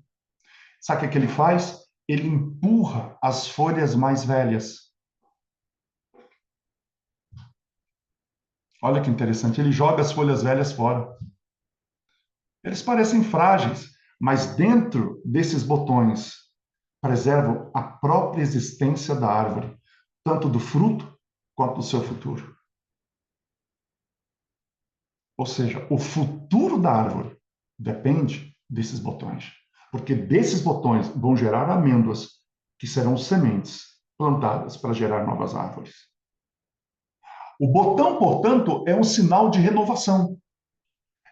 sabe o que ele faz? Ele empurra as folhas mais velhas. Olha que interessante, ele joga as folhas velhas fora. Eles parecem frágeis, mas dentro desses botões preservam a própria existência da árvore, tanto do fruto quanto do seu futuro. Ou seja, o futuro da árvore depende desses botões, porque desses botões vão gerar amêndoas, que serão sementes plantadas para gerar novas árvores. O botão, portanto, é um sinal de renovação.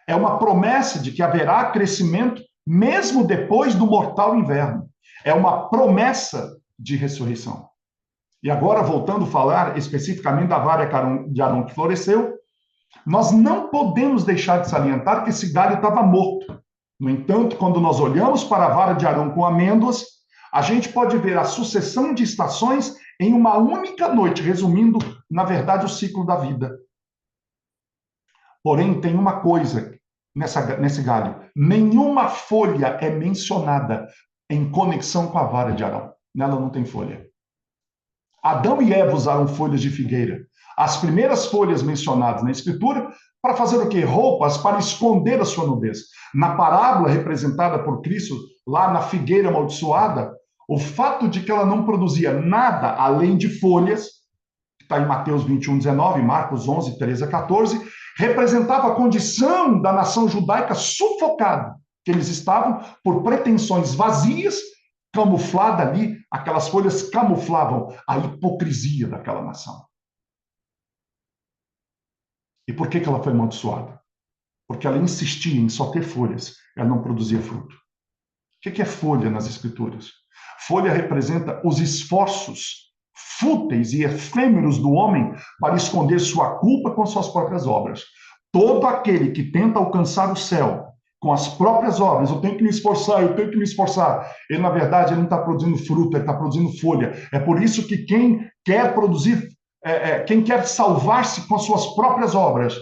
É uma promessa de que haverá crescimento mesmo depois do mortal inverno. É uma promessa de ressurreição. E agora, voltando a falar especificamente da vara de Arão que floresceu, nós não podemos deixar de salientar que esse galho estava morto. No entanto, quando nós olhamos para a vara de Arão com amêndoas, a gente pode ver a sucessão de estações em uma única noite, resumindo, na verdade, o ciclo da vida. Porém, tem uma coisa nesse galho: nenhuma folha é mencionada em conexão com a vara de Arão. Nela não tem folha. Adão e Eva usaram folhas de figueira. As primeiras folhas mencionadas na Escritura, para fazer o quê? Roupas para esconder a sua nudez. Na parábola representada por Cristo, lá na figueira amaldiçoada, o fato de que ela não produzia nada além de folhas, que está em Mateus 21:19, Marcos 11, 13 a 14, representava a condição da nação judaica sufocada, que eles estavam por pretensões vazias, camuflada ali, aquelas folhas camuflavam a hipocrisia daquela nação. E por que ela foi amaldiçoada? Porque ela insistia em só ter folhas, ela não produzia fruto. O que é folha nas Escrituras? Folha representa os esforços fúteis e efêmeros do homem para esconder sua culpa com suas próprias obras. Todo aquele que tenta alcançar o céu com as próprias obras, eu tenho que me esforçar, eu tenho que me esforçar. Ele, na verdade, ele não está produzindo fruto, ele está produzindo folha. É por isso que quem quer produzir, quem quer salvar-se com as suas próprias obras,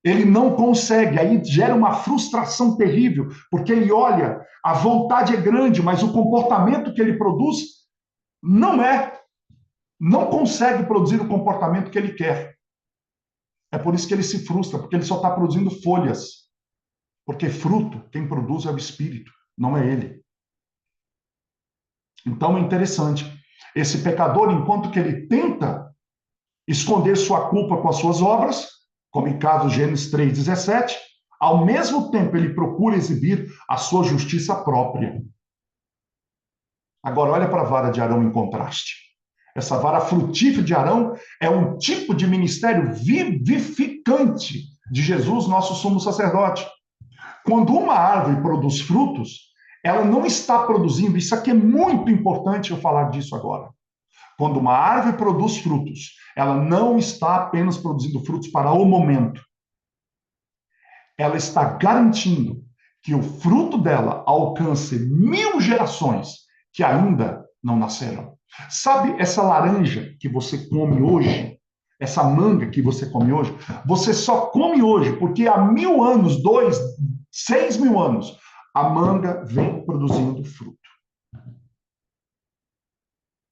ele não consegue, aí gera uma frustração terrível, porque ele olha, a vontade é grande, mas o comportamento que ele produz não consegue produzir o comportamento que ele quer. É por isso que ele se frustra, porque ele só está produzindo folhas. Porque fruto, quem produz é o Espírito, não é ele. Então é interessante. Esse pecador, enquanto que ele tenta esconder sua culpa com as suas obras, como em caso Gênesis 3:17, ao mesmo tempo ele procura exibir a sua justiça própria. Agora olha para a vara de Arão em contraste. Essa vara frutífera de Arão é um tipo de ministério vivificante de Jesus, nosso sumo sacerdote. Quando uma árvore produz frutos, ela não está produzindo, isso aqui é muito importante eu falar disso agora. Quando uma árvore produz frutos, ela não está apenas produzindo frutos para o momento. Ela está garantindo que o fruto dela alcance 1000 gerações que ainda não nasceram. Sabe essa laranja que você come hoje? Essa manga que você come hoje? Você só come hoje porque há 1000 anos, 6.000 anos, a manga vem produzindo fruto.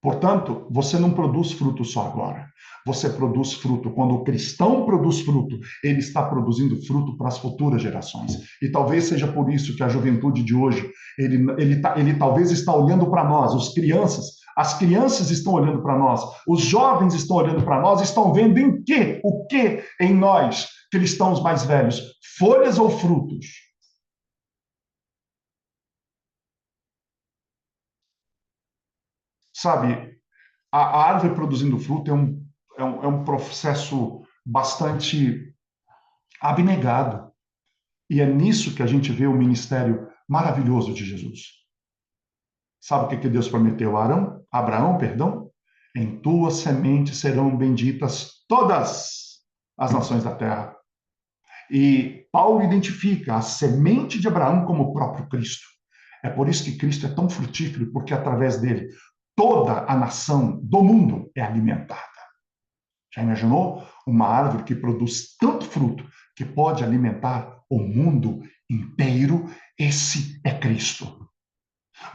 Portanto, você não produz fruto só agora. Você produz fruto. Quando o cristão produz fruto, ele está produzindo fruto para as futuras gerações. E talvez seja por isso que a juventude de hoje, ele talvez está olhando para nós, as crianças estão olhando para nós, os jovens estão olhando para nós, estão vendo em quê? O que em nós, cristãos mais velhos? Folhas ou frutos? Sabe, a árvore produzindo fruto é um processo bastante abnegado. E é nisso que a gente vê o ministério maravilhoso de Jesus. Sabe o que Deus prometeu a Abraão, perdão? Em tua semente serão benditas todas as nações da terra. E Paulo identifica a semente de Abraão como o próprio Cristo. É por isso que Cristo é tão frutífero, porque através dele toda a nação do mundo é alimentada. Já imaginou uma árvore que produz tanto fruto que pode alimentar o mundo inteiro? Esse é Cristo.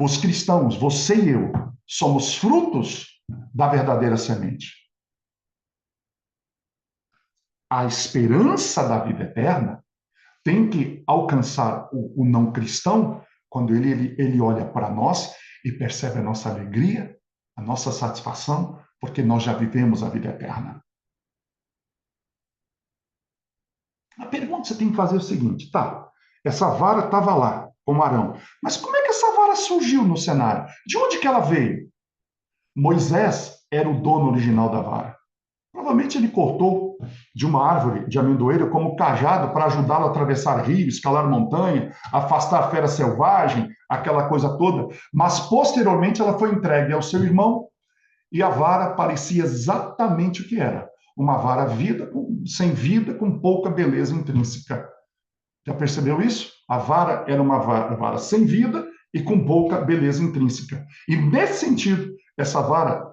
Os cristãos, você e eu, somos frutos da verdadeira semente. A esperança da vida eterna tem que alcançar o não cristão quando ele olha para nós e percebe a nossa alegria, a nossa satisfação, porque nós já vivemos a vida eterna. A pergunta que você tem que fazer é o seguinte, tá, essa vara estava lá, como Arão, mas como é que essa vara surgiu no cenário? De onde que ela veio? Moisés era o dono original da vara. Provavelmente ele cortou de uma árvore de amendoeira como cajado para ajudá-lo a atravessar rio, escalar montanha, afastar a fera selvagem, aquela coisa toda. Mas posteriormente ela foi entregue ao seu irmão e a vara parecia exatamente o que era. Uma vara sem vida, com pouca beleza intrínseca. Já percebeu isso? A vara era uma vara sem vida e com pouca beleza intrínseca. E nesse sentido, essa vara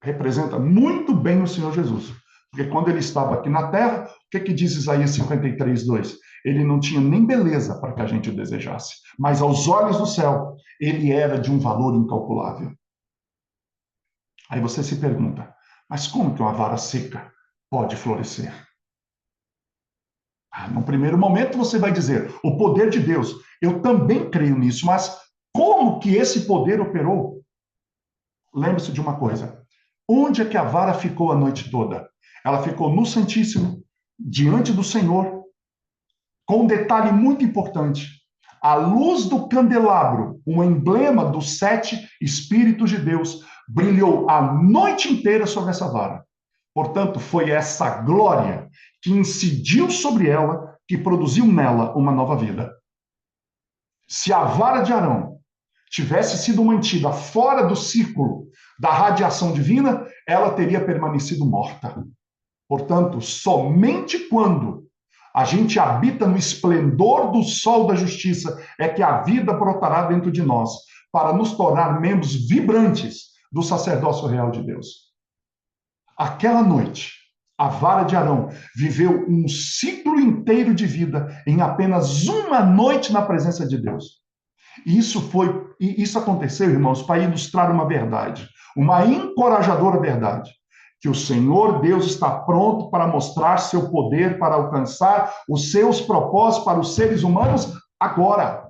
representa muito bem o Senhor Jesus. Porque quando ele estava aqui na terra, o que diz Isaías 53:2? Ele não tinha nem beleza para que a gente o desejasse, mas aos olhos do céu, ele era de um valor incalculável. Aí você se pergunta, mas como que uma vara seca pode florescer? No primeiro momento você vai dizer, o poder de Deus. Eu também creio nisso, mas como que esse poder operou? Lembre-se de uma coisa. Onde é que a vara ficou a noite toda? Ela ficou no Santíssimo, diante do Senhor, com um detalhe muito importante. A luz do candelabro, um emblema dos 7 Espíritos de Deus, brilhou a noite inteira sobre essa vara. Portanto, foi essa glória que incidiu sobre ela, que produziu nela uma nova vida. Se a vara de Arão tivesse sido mantida fora do círculo da radiação divina, ela teria permanecido morta. Portanto, somente quando a gente habita no esplendor do sol da justiça é que a vida brotará dentro de nós, para nos tornar membros vibrantes do sacerdócio real de Deus. Aquela noite, a vara de Arão viveu um ciclo inteiro de vida em apenas uma noite na presença de Deus. E isso aconteceu, irmãos, para ilustrar uma verdade, uma encorajadora verdade, que o Senhor Deus está pronto para mostrar seu poder para alcançar os seus propósitos para os seres humanos agora.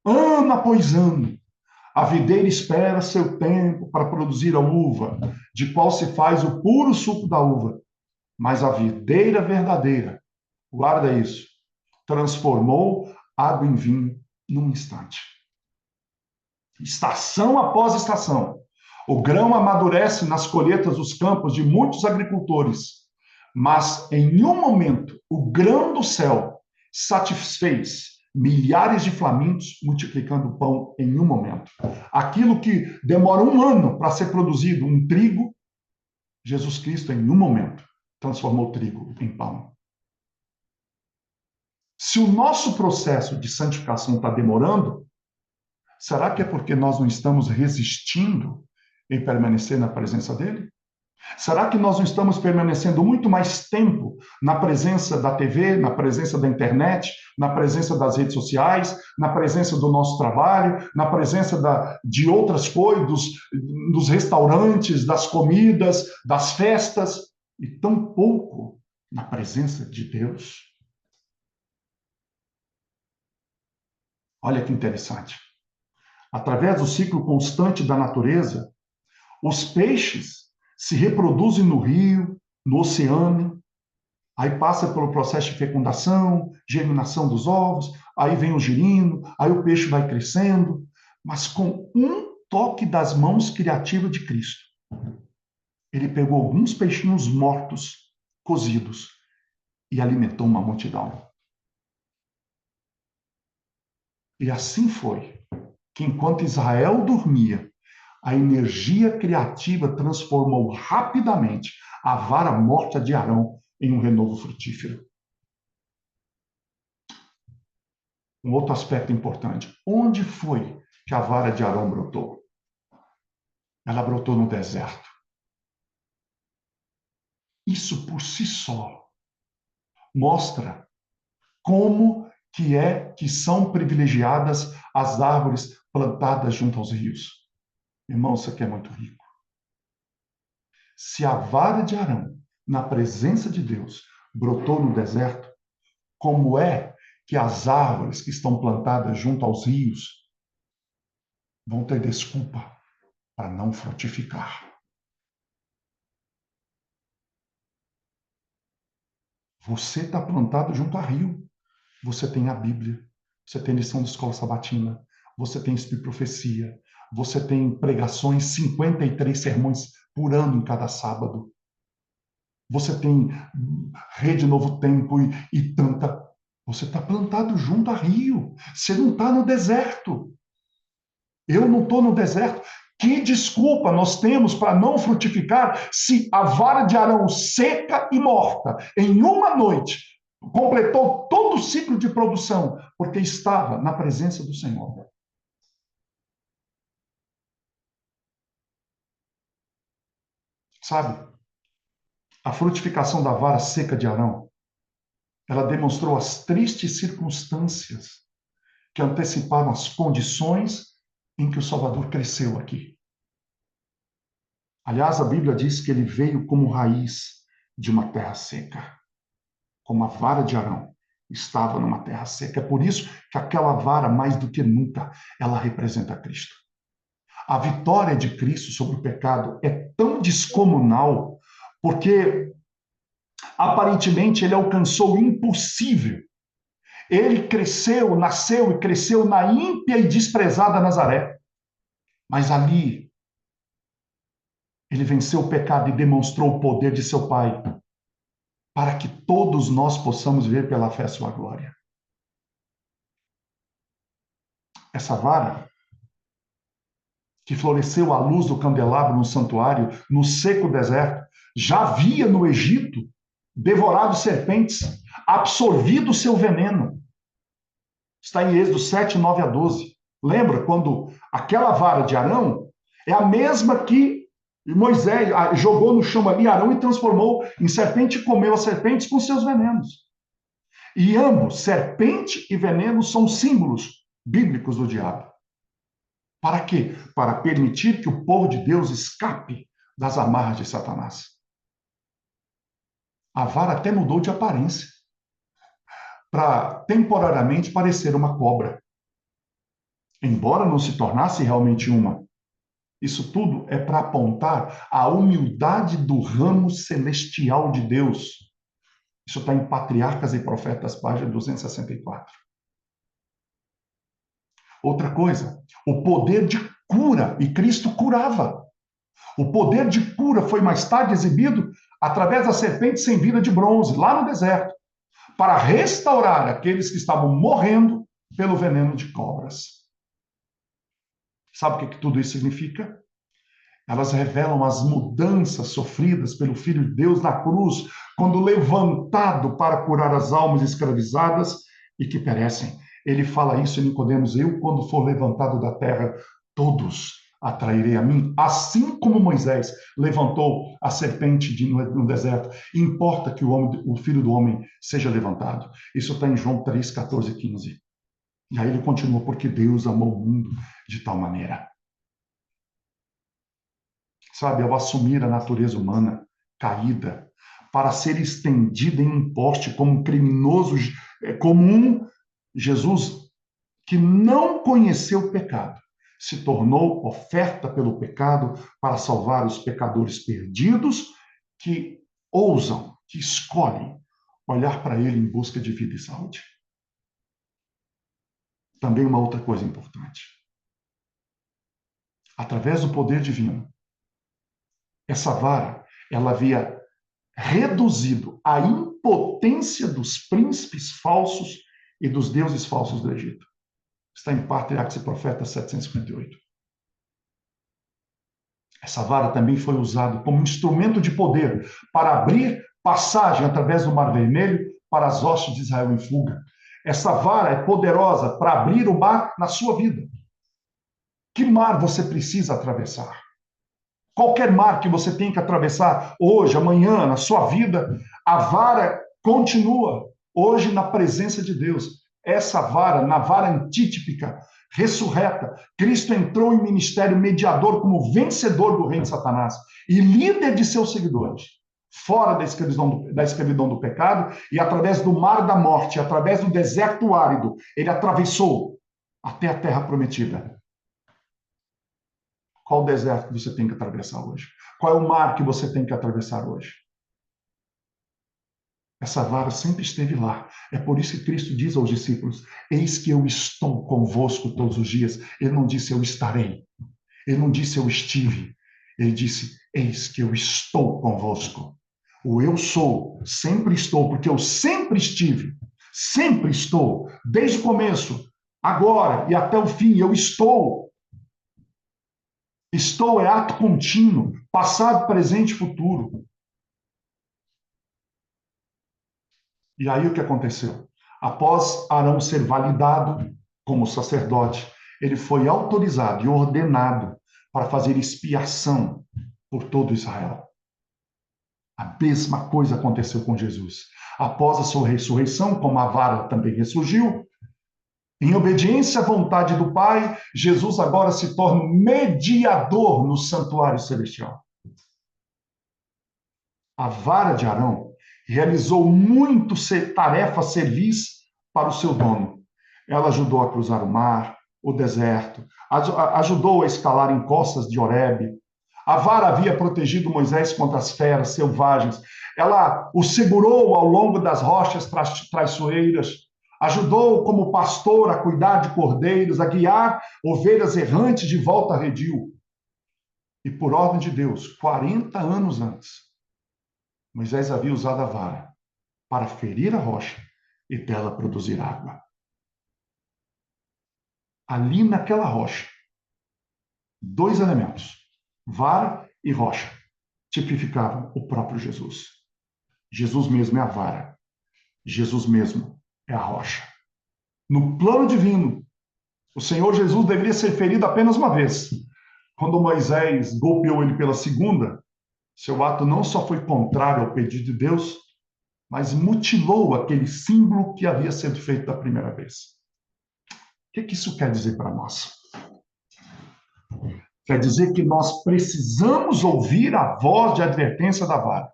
Ano após ano, a videira espera seu tempo para produzir a uva, de qual se faz o puro suco da uva. Mas a videira verdadeira, guarda isso, transformou água em vinho num instante. Estação após estação, o grão amadurece nas colheitas dos campos de muitos agricultores, mas em um momento o grão do céu satisfez milhares de famintos, multiplicando o pão em um momento. Aquilo que demora um ano para ser produzido, um trigo, Jesus Cristo, em um momento, transformou o trigo em pão. Se o nosso processo de santificação está demorando, será que é porque nós não estamos resistindo em permanecer na presença dele? Será que nós não estamos permanecendo muito mais tempo na presença da TV, na presença da internet, na presença das redes sociais, na presença do nosso trabalho, na presença de outras coisas, dos restaurantes, das comidas, das festas, e tão pouco na presença de Deus? Olha que interessante. Através do ciclo constante da natureza, os peixes se reproduzem no rio, no oceano, aí passa pelo processo de fecundação, germinação dos ovos, aí vem o girino, aí o peixe vai crescendo, mas com um toque das mãos criativas de Cristo. Ele pegou alguns peixinhos mortos, cozidos, e alimentou uma multidão. E assim foi que, enquanto Israel dormia, a energia criativa transformou rapidamente a vara morta de Arão em um renovo frutífero. Um outro aspecto importante. Onde foi que a vara de Arão brotou? Ela brotou no deserto. Isso por si só mostra como que são privilegiadas as árvores plantadas junto aos rios. Irmão, isso aqui é muito rico. Se a vara de Arão, na presença de Deus, brotou no deserto, como é que as árvores que estão plantadas junto aos rios vão ter desculpa para não frutificar? Você está plantado junto a rio. Você tem a Bíblia, você tem lição de escola sabatina, você tem Espírito de profecia, você tem pregações, 53 sermões por ano em cada sábado. Você tem Rede Novo Tempo e tanta. Você está plantado junto a rio. Você não está no deserto. Eu não estou no deserto. Que desculpa nós temos para não frutificar se a vara de Arão seca e morta em uma noite completou todo o ciclo de produção, porque estava na presença do Senhor? Sabe? A frutificação da vara seca de Arão, ela demonstrou as tristes circunstâncias que anteciparam as condições em que o Salvador cresceu aqui. Aliás, a Bíblia diz que ele veio como raiz de uma terra seca, como a vara de Arão estava numa terra seca. É por isso que aquela vara, mais do que nunca, ela representa Cristo. A vitória de Cristo sobre o pecado é tão descomunal, porque aparentemente ele alcançou o impossível. Ele cresceu, nasceu e cresceu na ímpia e desprezada Nazaré. Mas ali, ele venceu o pecado e demonstrou o poder de seu Pai, para que todos nós possamos ver pela fé sua glória. Essa vara, que floresceu à luz do candelabro no santuário, no seco deserto, já havia no Egito devorado serpentes, absorvido o seu veneno. Está em Êxodo 7, 9 a 12. Lembra quando aquela vara de Arão é a mesma que Moisés jogou no chão ali Arão e transformou em serpente e comeu as serpentes com seus venenos. E ambos, serpente e veneno, são símbolos bíblicos do diabo. Para quê? Para permitir que o povo de Deus escape das amarras de Satanás. A vara até mudou de aparência, para temporariamente parecer uma cobra, embora não se tornasse realmente uma. Isso tudo é para apontar a humildade do ramo celestial de Deus. Isso está em Patriarcas e Profetas, página 264. Outra coisa, o poder de cura, e Cristo curava. O poder de cura foi mais tarde exibido através da serpente sem vida de bronze, lá no deserto, para restaurar aqueles que estavam morrendo pelo veneno de cobras. Sabe o que tudo isso significa? Elas revelam as mudanças sofridas pelo Filho de Deus na cruz, quando levantado para curar as almas escravizadas e que perecem. Ele fala isso em Nicodemos: eu, quando for levantado da terra, todos atrairei a mim, assim como Moisés levantou a serpente no deserto. Importa que o filho do homem seja levantado. Isso está em João 3, 14 e 15. E aí ele continua, porque Deus amou o mundo de tal maneira. Sabe, ao assumir a natureza humana caída, para ser estendida em um poste como um criminoso comum, Jesus, que não conheceu o pecado, se tornou oferta pelo pecado para salvar os pecadores perdidos que ousam, que escolhem olhar para ele em busca de vida e saúde. Também uma outra coisa importante. Através do poder divino, essa vara, ela havia reduzido a impotência dos príncipes falsos e dos deuses falsos do Egito. Está em Patriarcas e Profetas 758. Essa vara também foi usada como instrumento de poder para abrir passagem através do Mar Vermelho para as hostes de Israel em fuga. Essa vara é poderosa para abrir o mar na sua vida. Que mar você precisa atravessar? Qualquer mar que você tenha que atravessar hoje, amanhã, na sua vida, a vara continua hoje na presença de Deus. Essa vara, na vara antítipica, ressurreta, Cristo entrou em ministério mediador como vencedor do reino de Satanás e líder de seus seguidores, fora da escravidão do pecado e através do mar da morte, através do deserto árido, ele atravessou até a terra prometida. Qual o deserto que você tem que atravessar hoje? Qual é o mar que você tem que atravessar hoje? Essa vara sempre esteve lá. É por isso que Cristo diz aos discípulos: eis que eu estou convosco todos os dias. Ele não disse eu estarei. Ele não disse eu estive. Ele disse: eis que eu estou convosco. O eu sou, sempre estou, porque eu sempre estive. Sempre estou. Desde o começo, agora e até o fim, eu estou. Estou é ato contínuo, passado, presente e futuro. E aí o que aconteceu? Após Arão ser validado como sacerdote, ele foi autorizado e ordenado para fazer expiação por todo Israel. A mesma coisa aconteceu com Jesus. Após a sua ressurreição, como a vara também ressurgiu, em obediência à vontade do Pai, Jesus agora se torna mediador no santuário celestial. A vara de Arão realizou muito tarefas servis para o seu dono. Ela ajudou a cruzar o mar, o deserto, ajudou a escalar encostas de Horebe. A vara havia protegido Moisés contra as feras selvagens. Ela o segurou ao longo das rochas traiçoeiras. Ajudou como pastor a cuidar de cordeiros, a guiar ovelhas errantes de volta a redil. E por ordem de Deus, 40 anos antes, Moisés havia usado a vara para ferir a rocha e dela produzir água. Ali naquela rocha, dois elementos, vara e rocha, tipificavam o próprio Jesus. Jesus mesmo é a vara. Jesus mesmo é a rocha. No plano divino, o Senhor Jesus deveria ser ferido apenas uma vez. Quando Moisés golpeou ele pela segunda, seu ato não só foi contrário ao pedido de Deus, mas mutilou aquele símbolo que havia sido feito da primeira vez. O que isso quer dizer para nós? Quer dizer que nós precisamos ouvir a voz de advertência da vara,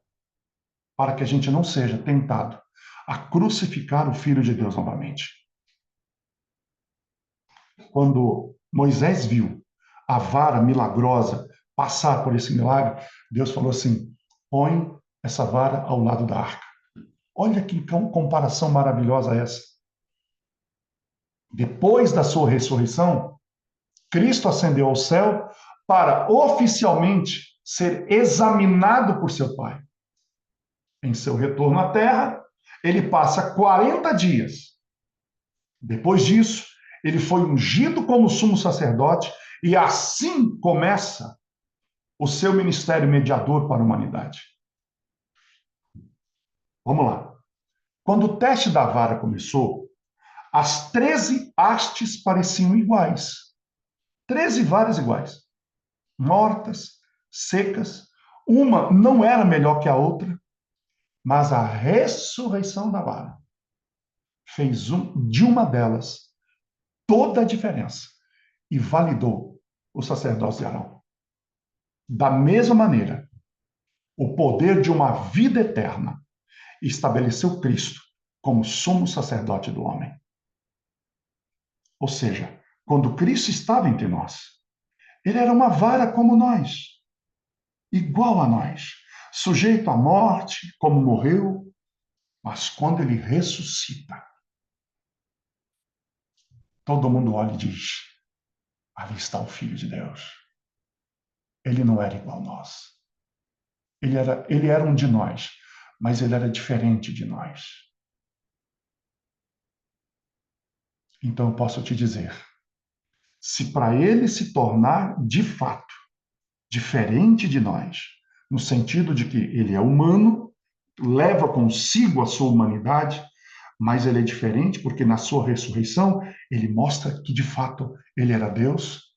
para que a gente não seja tentado a crucificar o Filho de Deus novamente. Quando Moisés viu a vara milagrosa passar por esse milagre, Deus falou assim: põe essa vara ao lado da arca. Olha que comparação maravilhosa essa. Depois da sua ressurreição, Cristo ascendeu ao céu para oficialmente ser examinado por seu Pai. Em seu retorno à Terra, ele passa 40 dias. Depois disso, ele foi ungido como sumo sacerdote e assim começa o seu ministério mediador para a humanidade. Vamos lá. Quando o teste da vara começou, as 13 hastes pareciam iguais. 13 varas iguais. mortas, secas. Uma não era melhor que a outra, mas a ressurreição da vara fez de uma delas toda a diferença e validou o sacerdócio de Arão. Da mesma maneira, o poder de uma vida eterna estabeleceu Cristo como sumo sacerdote do homem. Ou seja, quando Cristo estava entre nós, ele era uma vara como nós, igual a nós, sujeito à morte, como morreu, mas quando ele ressuscita, todo mundo olha e diz: ali está o Filho de Deus. Ele não era igual a nós. Ele era um de nós, mas ele era diferente de nós. Então eu posso te dizer, se para ele se tornar de fato diferente de nós, no sentido de que ele é humano, leva consigo a sua humanidade, mas ele é diferente porque na sua ressurreição ele mostra que de fato ele era Deus.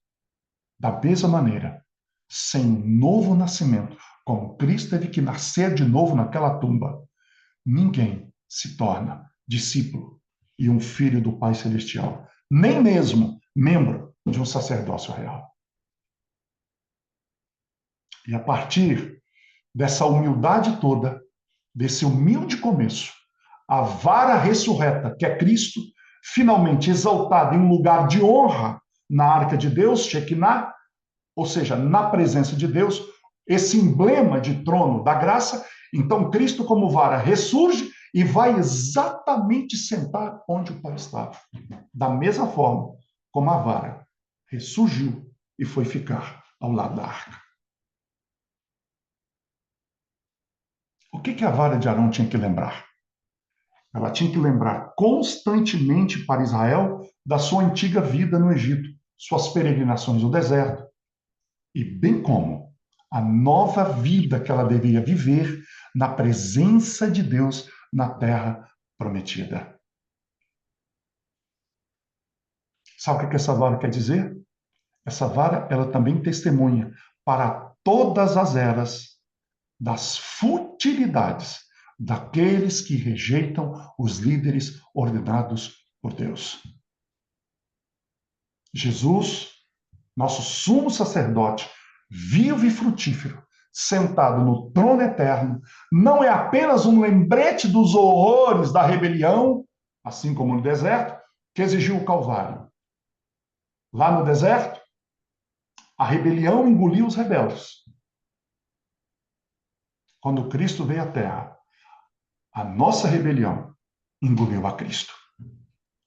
Da mesma maneira, sem um novo nascimento, como Cristo teve que nascer de novo naquela tumba, ninguém se torna discípulo e um filho do Pai Celestial, nem mesmo membro de um sacerdócio real. E a partir dessa humildade toda, desse humilde começo, a vara ressurreta, que é Cristo, finalmente exaltada em um lugar de honra na arca de Deus, Shekinah, ou seja, na presença de Deus, esse emblema de trono da graça. Então, Cristo, como vara, ressurge e vai exatamente sentar onde o Pai estava. Da mesma forma como a vara ressurgiu e foi ficar ao lado da arca. O que a vara de Arão tinha que lembrar? Ela tinha que lembrar constantemente para Israel da sua antiga vida no Egito, suas peregrinações no deserto, e bem como a nova vida que ela deveria viver na presença de Deus na terra prometida. Sabe o que essa vara quer dizer? Essa vara, ela também testemunha para todas as eras das futilidades daqueles que rejeitam os líderes ordenados por Deus. Jesus, nosso sumo sacerdote, vivo e frutífero, sentado no trono eterno, não é apenas um lembrete dos horrores da rebelião, assim como no deserto, que exigiu o Calvário. Lá no deserto, a rebelião engoliu os rebeldes. Quando Cristo veio à Terra, a nossa rebelião engoliu a Cristo.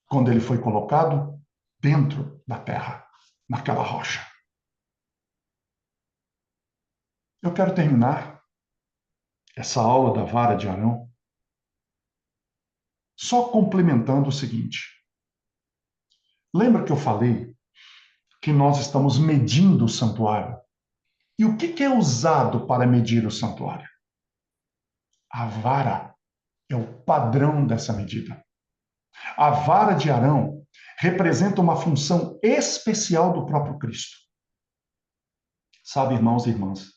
Quando ele foi colocado dentro da terra, naquela rocha. Eu quero terminar essa aula da vara de Arão só complementando o seguinte. Lembra que eu falei que nós estamos medindo o santuário? E o que é usado para medir o santuário? A vara é o padrão dessa medida. A vara de Arão representa uma função especial do próprio Cristo. Sabe, irmãos e irmãs,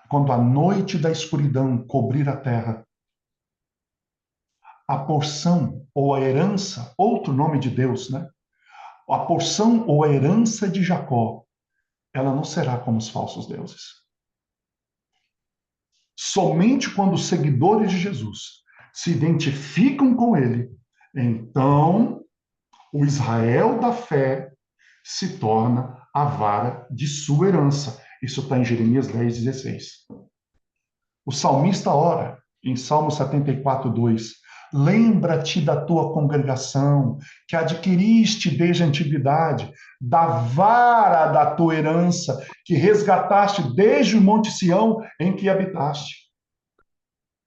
quando a noite da escuridão cobrir a terra, a porção ou a herança, outro nome de Deus, né? A porção ou a herança de Jacó, ela não será como os falsos deuses. Somente quando os seguidores de Jesus se identificam com ele, então o Israel da fé se torna a vara de sua herança. Isso está em Jeremias 10:16. O salmista ora em Salmo 74:2. Lembra-te da tua congregação, que adquiriste desde a antiguidade, da vara da tua herança, que resgataste desde o Monte Sião em que habitaste.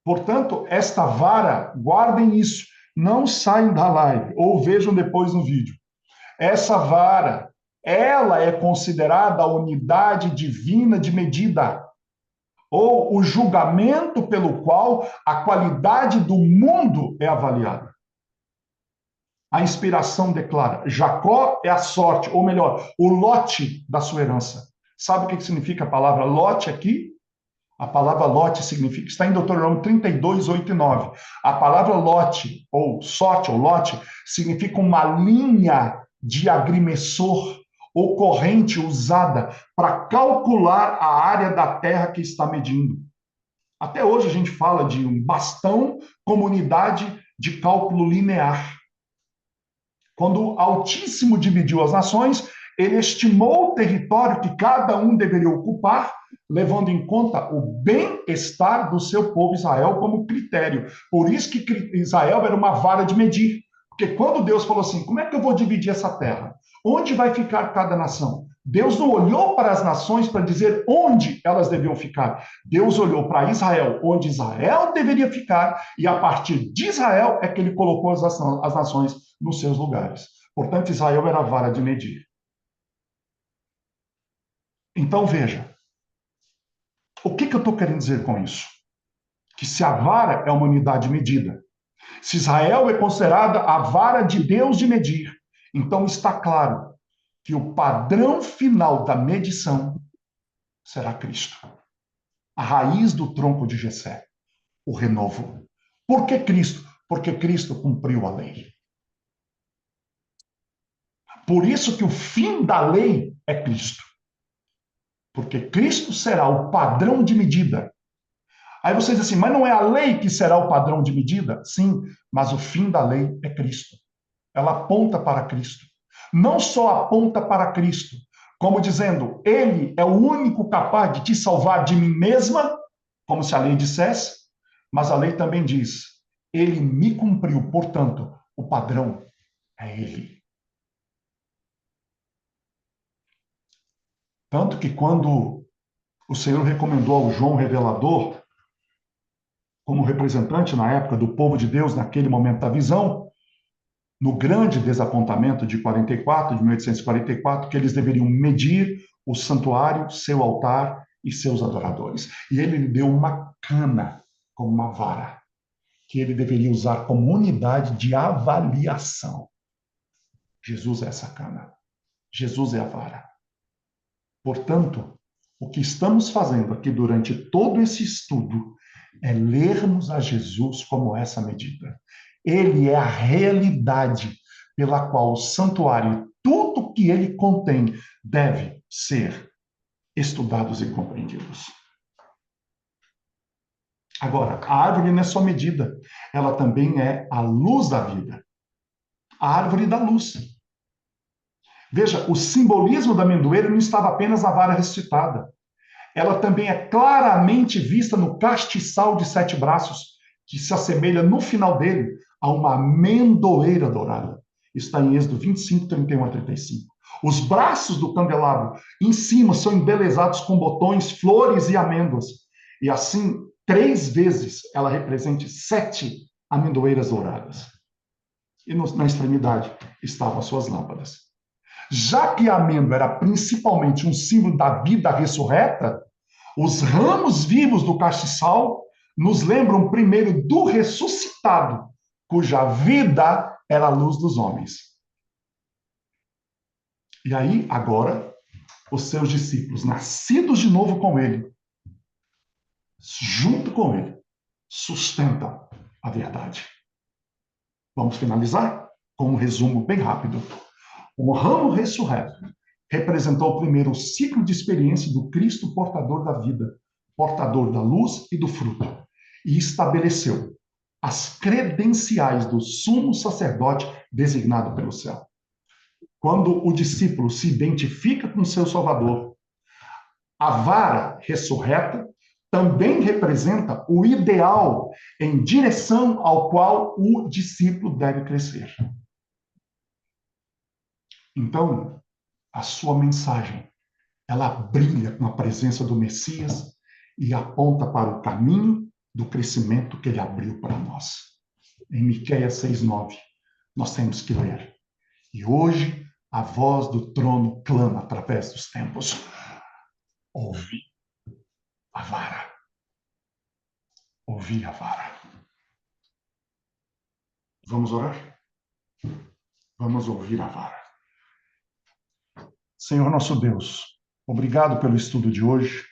Portanto, esta vara, guardem isso, não saiam da live, ou vejam depois no vídeo. Essa vara, ela é considerada a unidade divina de medida, ou o julgamento pelo qual a qualidade do mundo é avaliada. A inspiração declara: Jacó é a sorte, ou melhor, o lote da sua herança. Sabe o que significa a palavra lote aqui? A palavra lote significa, está em Deuteronômio 32, 8 e 9. A palavra lote, ou sorte, ou lote, significa uma linha de agrimensor ou corrente usada para calcular a área da terra que está medindo. Até hoje a gente fala de um bastão como unidade de cálculo linear. Quando o Altíssimo dividiu as nações, ele estimou o território que cada um deveria ocupar, levando em conta o bem-estar do seu povo Israel como critério. Por isso que Israel era uma vara de medir. Porque quando Deus falou assim, como é que eu vou dividir essa terra? Onde vai ficar cada nação? Deus não olhou para as nações para dizer onde elas deviam ficar. Deus olhou para Israel, onde Israel deveria ficar, e a partir de Israel é que ele colocou as nações nos seus lugares. Portanto, Israel era a vara de medir. Então, veja, o que eu estou querendo dizer com isso? Que se a vara é uma unidade medida, se Israel é considerada a vara de Deus de medir, então está claro que o padrão final da medição será Cristo. A raiz do tronco de Jessé, o renovo. Por que Cristo? Porque Cristo cumpriu a lei. Por isso que o fim da lei é Cristo. Porque Cristo será o padrão de medida. Aí você diz assim, mas não é a lei que será o padrão de medida? Sim, mas o fim da lei é Cristo. Ela aponta para Cristo. Não só aponta para Cristo, como dizendo, ele é o único capaz de te salvar de mim mesma, como se a lei dissesse, mas a lei também diz, ele me cumpriu, portanto, o padrão é ele. Tanto que quando o Senhor recomendou ao João Revelador, como representante na época do povo de Deus, naquele momento da visão, no grande desapontamento de 44, de 1844, que eles deveriam medir o santuário, seu altar e seus adoradores. E ele lhe deu uma cana, como uma vara, que ele deveria usar como unidade de avaliação. Jesus é essa cana. Jesus é a vara. Portanto, o que estamos fazendo aqui durante todo esse estudo é lermos a Jesus como essa medida. Ele é a realidade pela qual o santuário, tudo que ele contém, deve ser estudados e compreendidos. Agora, a árvore não é só medida, ela também é a luz da vida. A árvore da luz. Veja, o simbolismo da amendoeira não estava apenas na vara ressuscitada. Ela também é claramente vista no castiçal de 7 braços, que se assemelha no final dele a uma amendoeira dourada. Está em Êxodo 25, 31 a 35. Os braços do candelabro em cima são embelezados com botões, flores e amêndoas. E assim, 3 vezes ela representa 7 amendoeiras douradas. E na extremidade estavam as suas lâmpadas. Já que a amêndoa era principalmente um símbolo da vida ressurreta, os ramos vivos do castiçal nos lembram primeiro do ressuscitado, cuja vida era a luz dos homens. E aí, agora, os seus discípulos, nascidos de novo com ele, junto com ele, sustentam a verdade. Vamos finalizar com um resumo bem rápido. O ramo ressurreto representou primeiro o ciclo de experiência do Cristo portador da vida, portador da luz e do fruto, e estabeleceu as credenciais do sumo sacerdote designado pelo céu. Quando o discípulo se identifica com seu Salvador, a vara ressurreta também representa o ideal em direção ao qual o discípulo deve crescer. Então, a sua mensagem, ela brilha com a presença do Messias e aponta para o caminho do crescimento que ele abriu para nós. Em Miqueias 6:9, nós temos que ler. E hoje a voz do trono clama através dos tempos. Ouvi a vara. Ouvi a vara. Vamos orar? Vamos ouvir a vara. Senhor nosso Deus, Obrigado pelo estudo de hoje.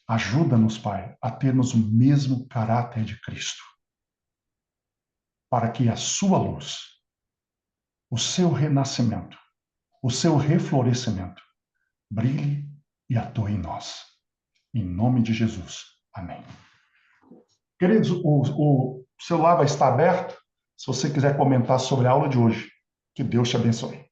Ajuda-nos, Pai, a termos o mesmo caráter de Cristo, para que a sua luz, o seu renascimento, o seu reflorescimento brilhe e atue em nós. Em nome de Jesus. Amém. Queridos, o celular vai estar aberto se você quiser comentar sobre a aula de hoje. Que Deus te abençoe.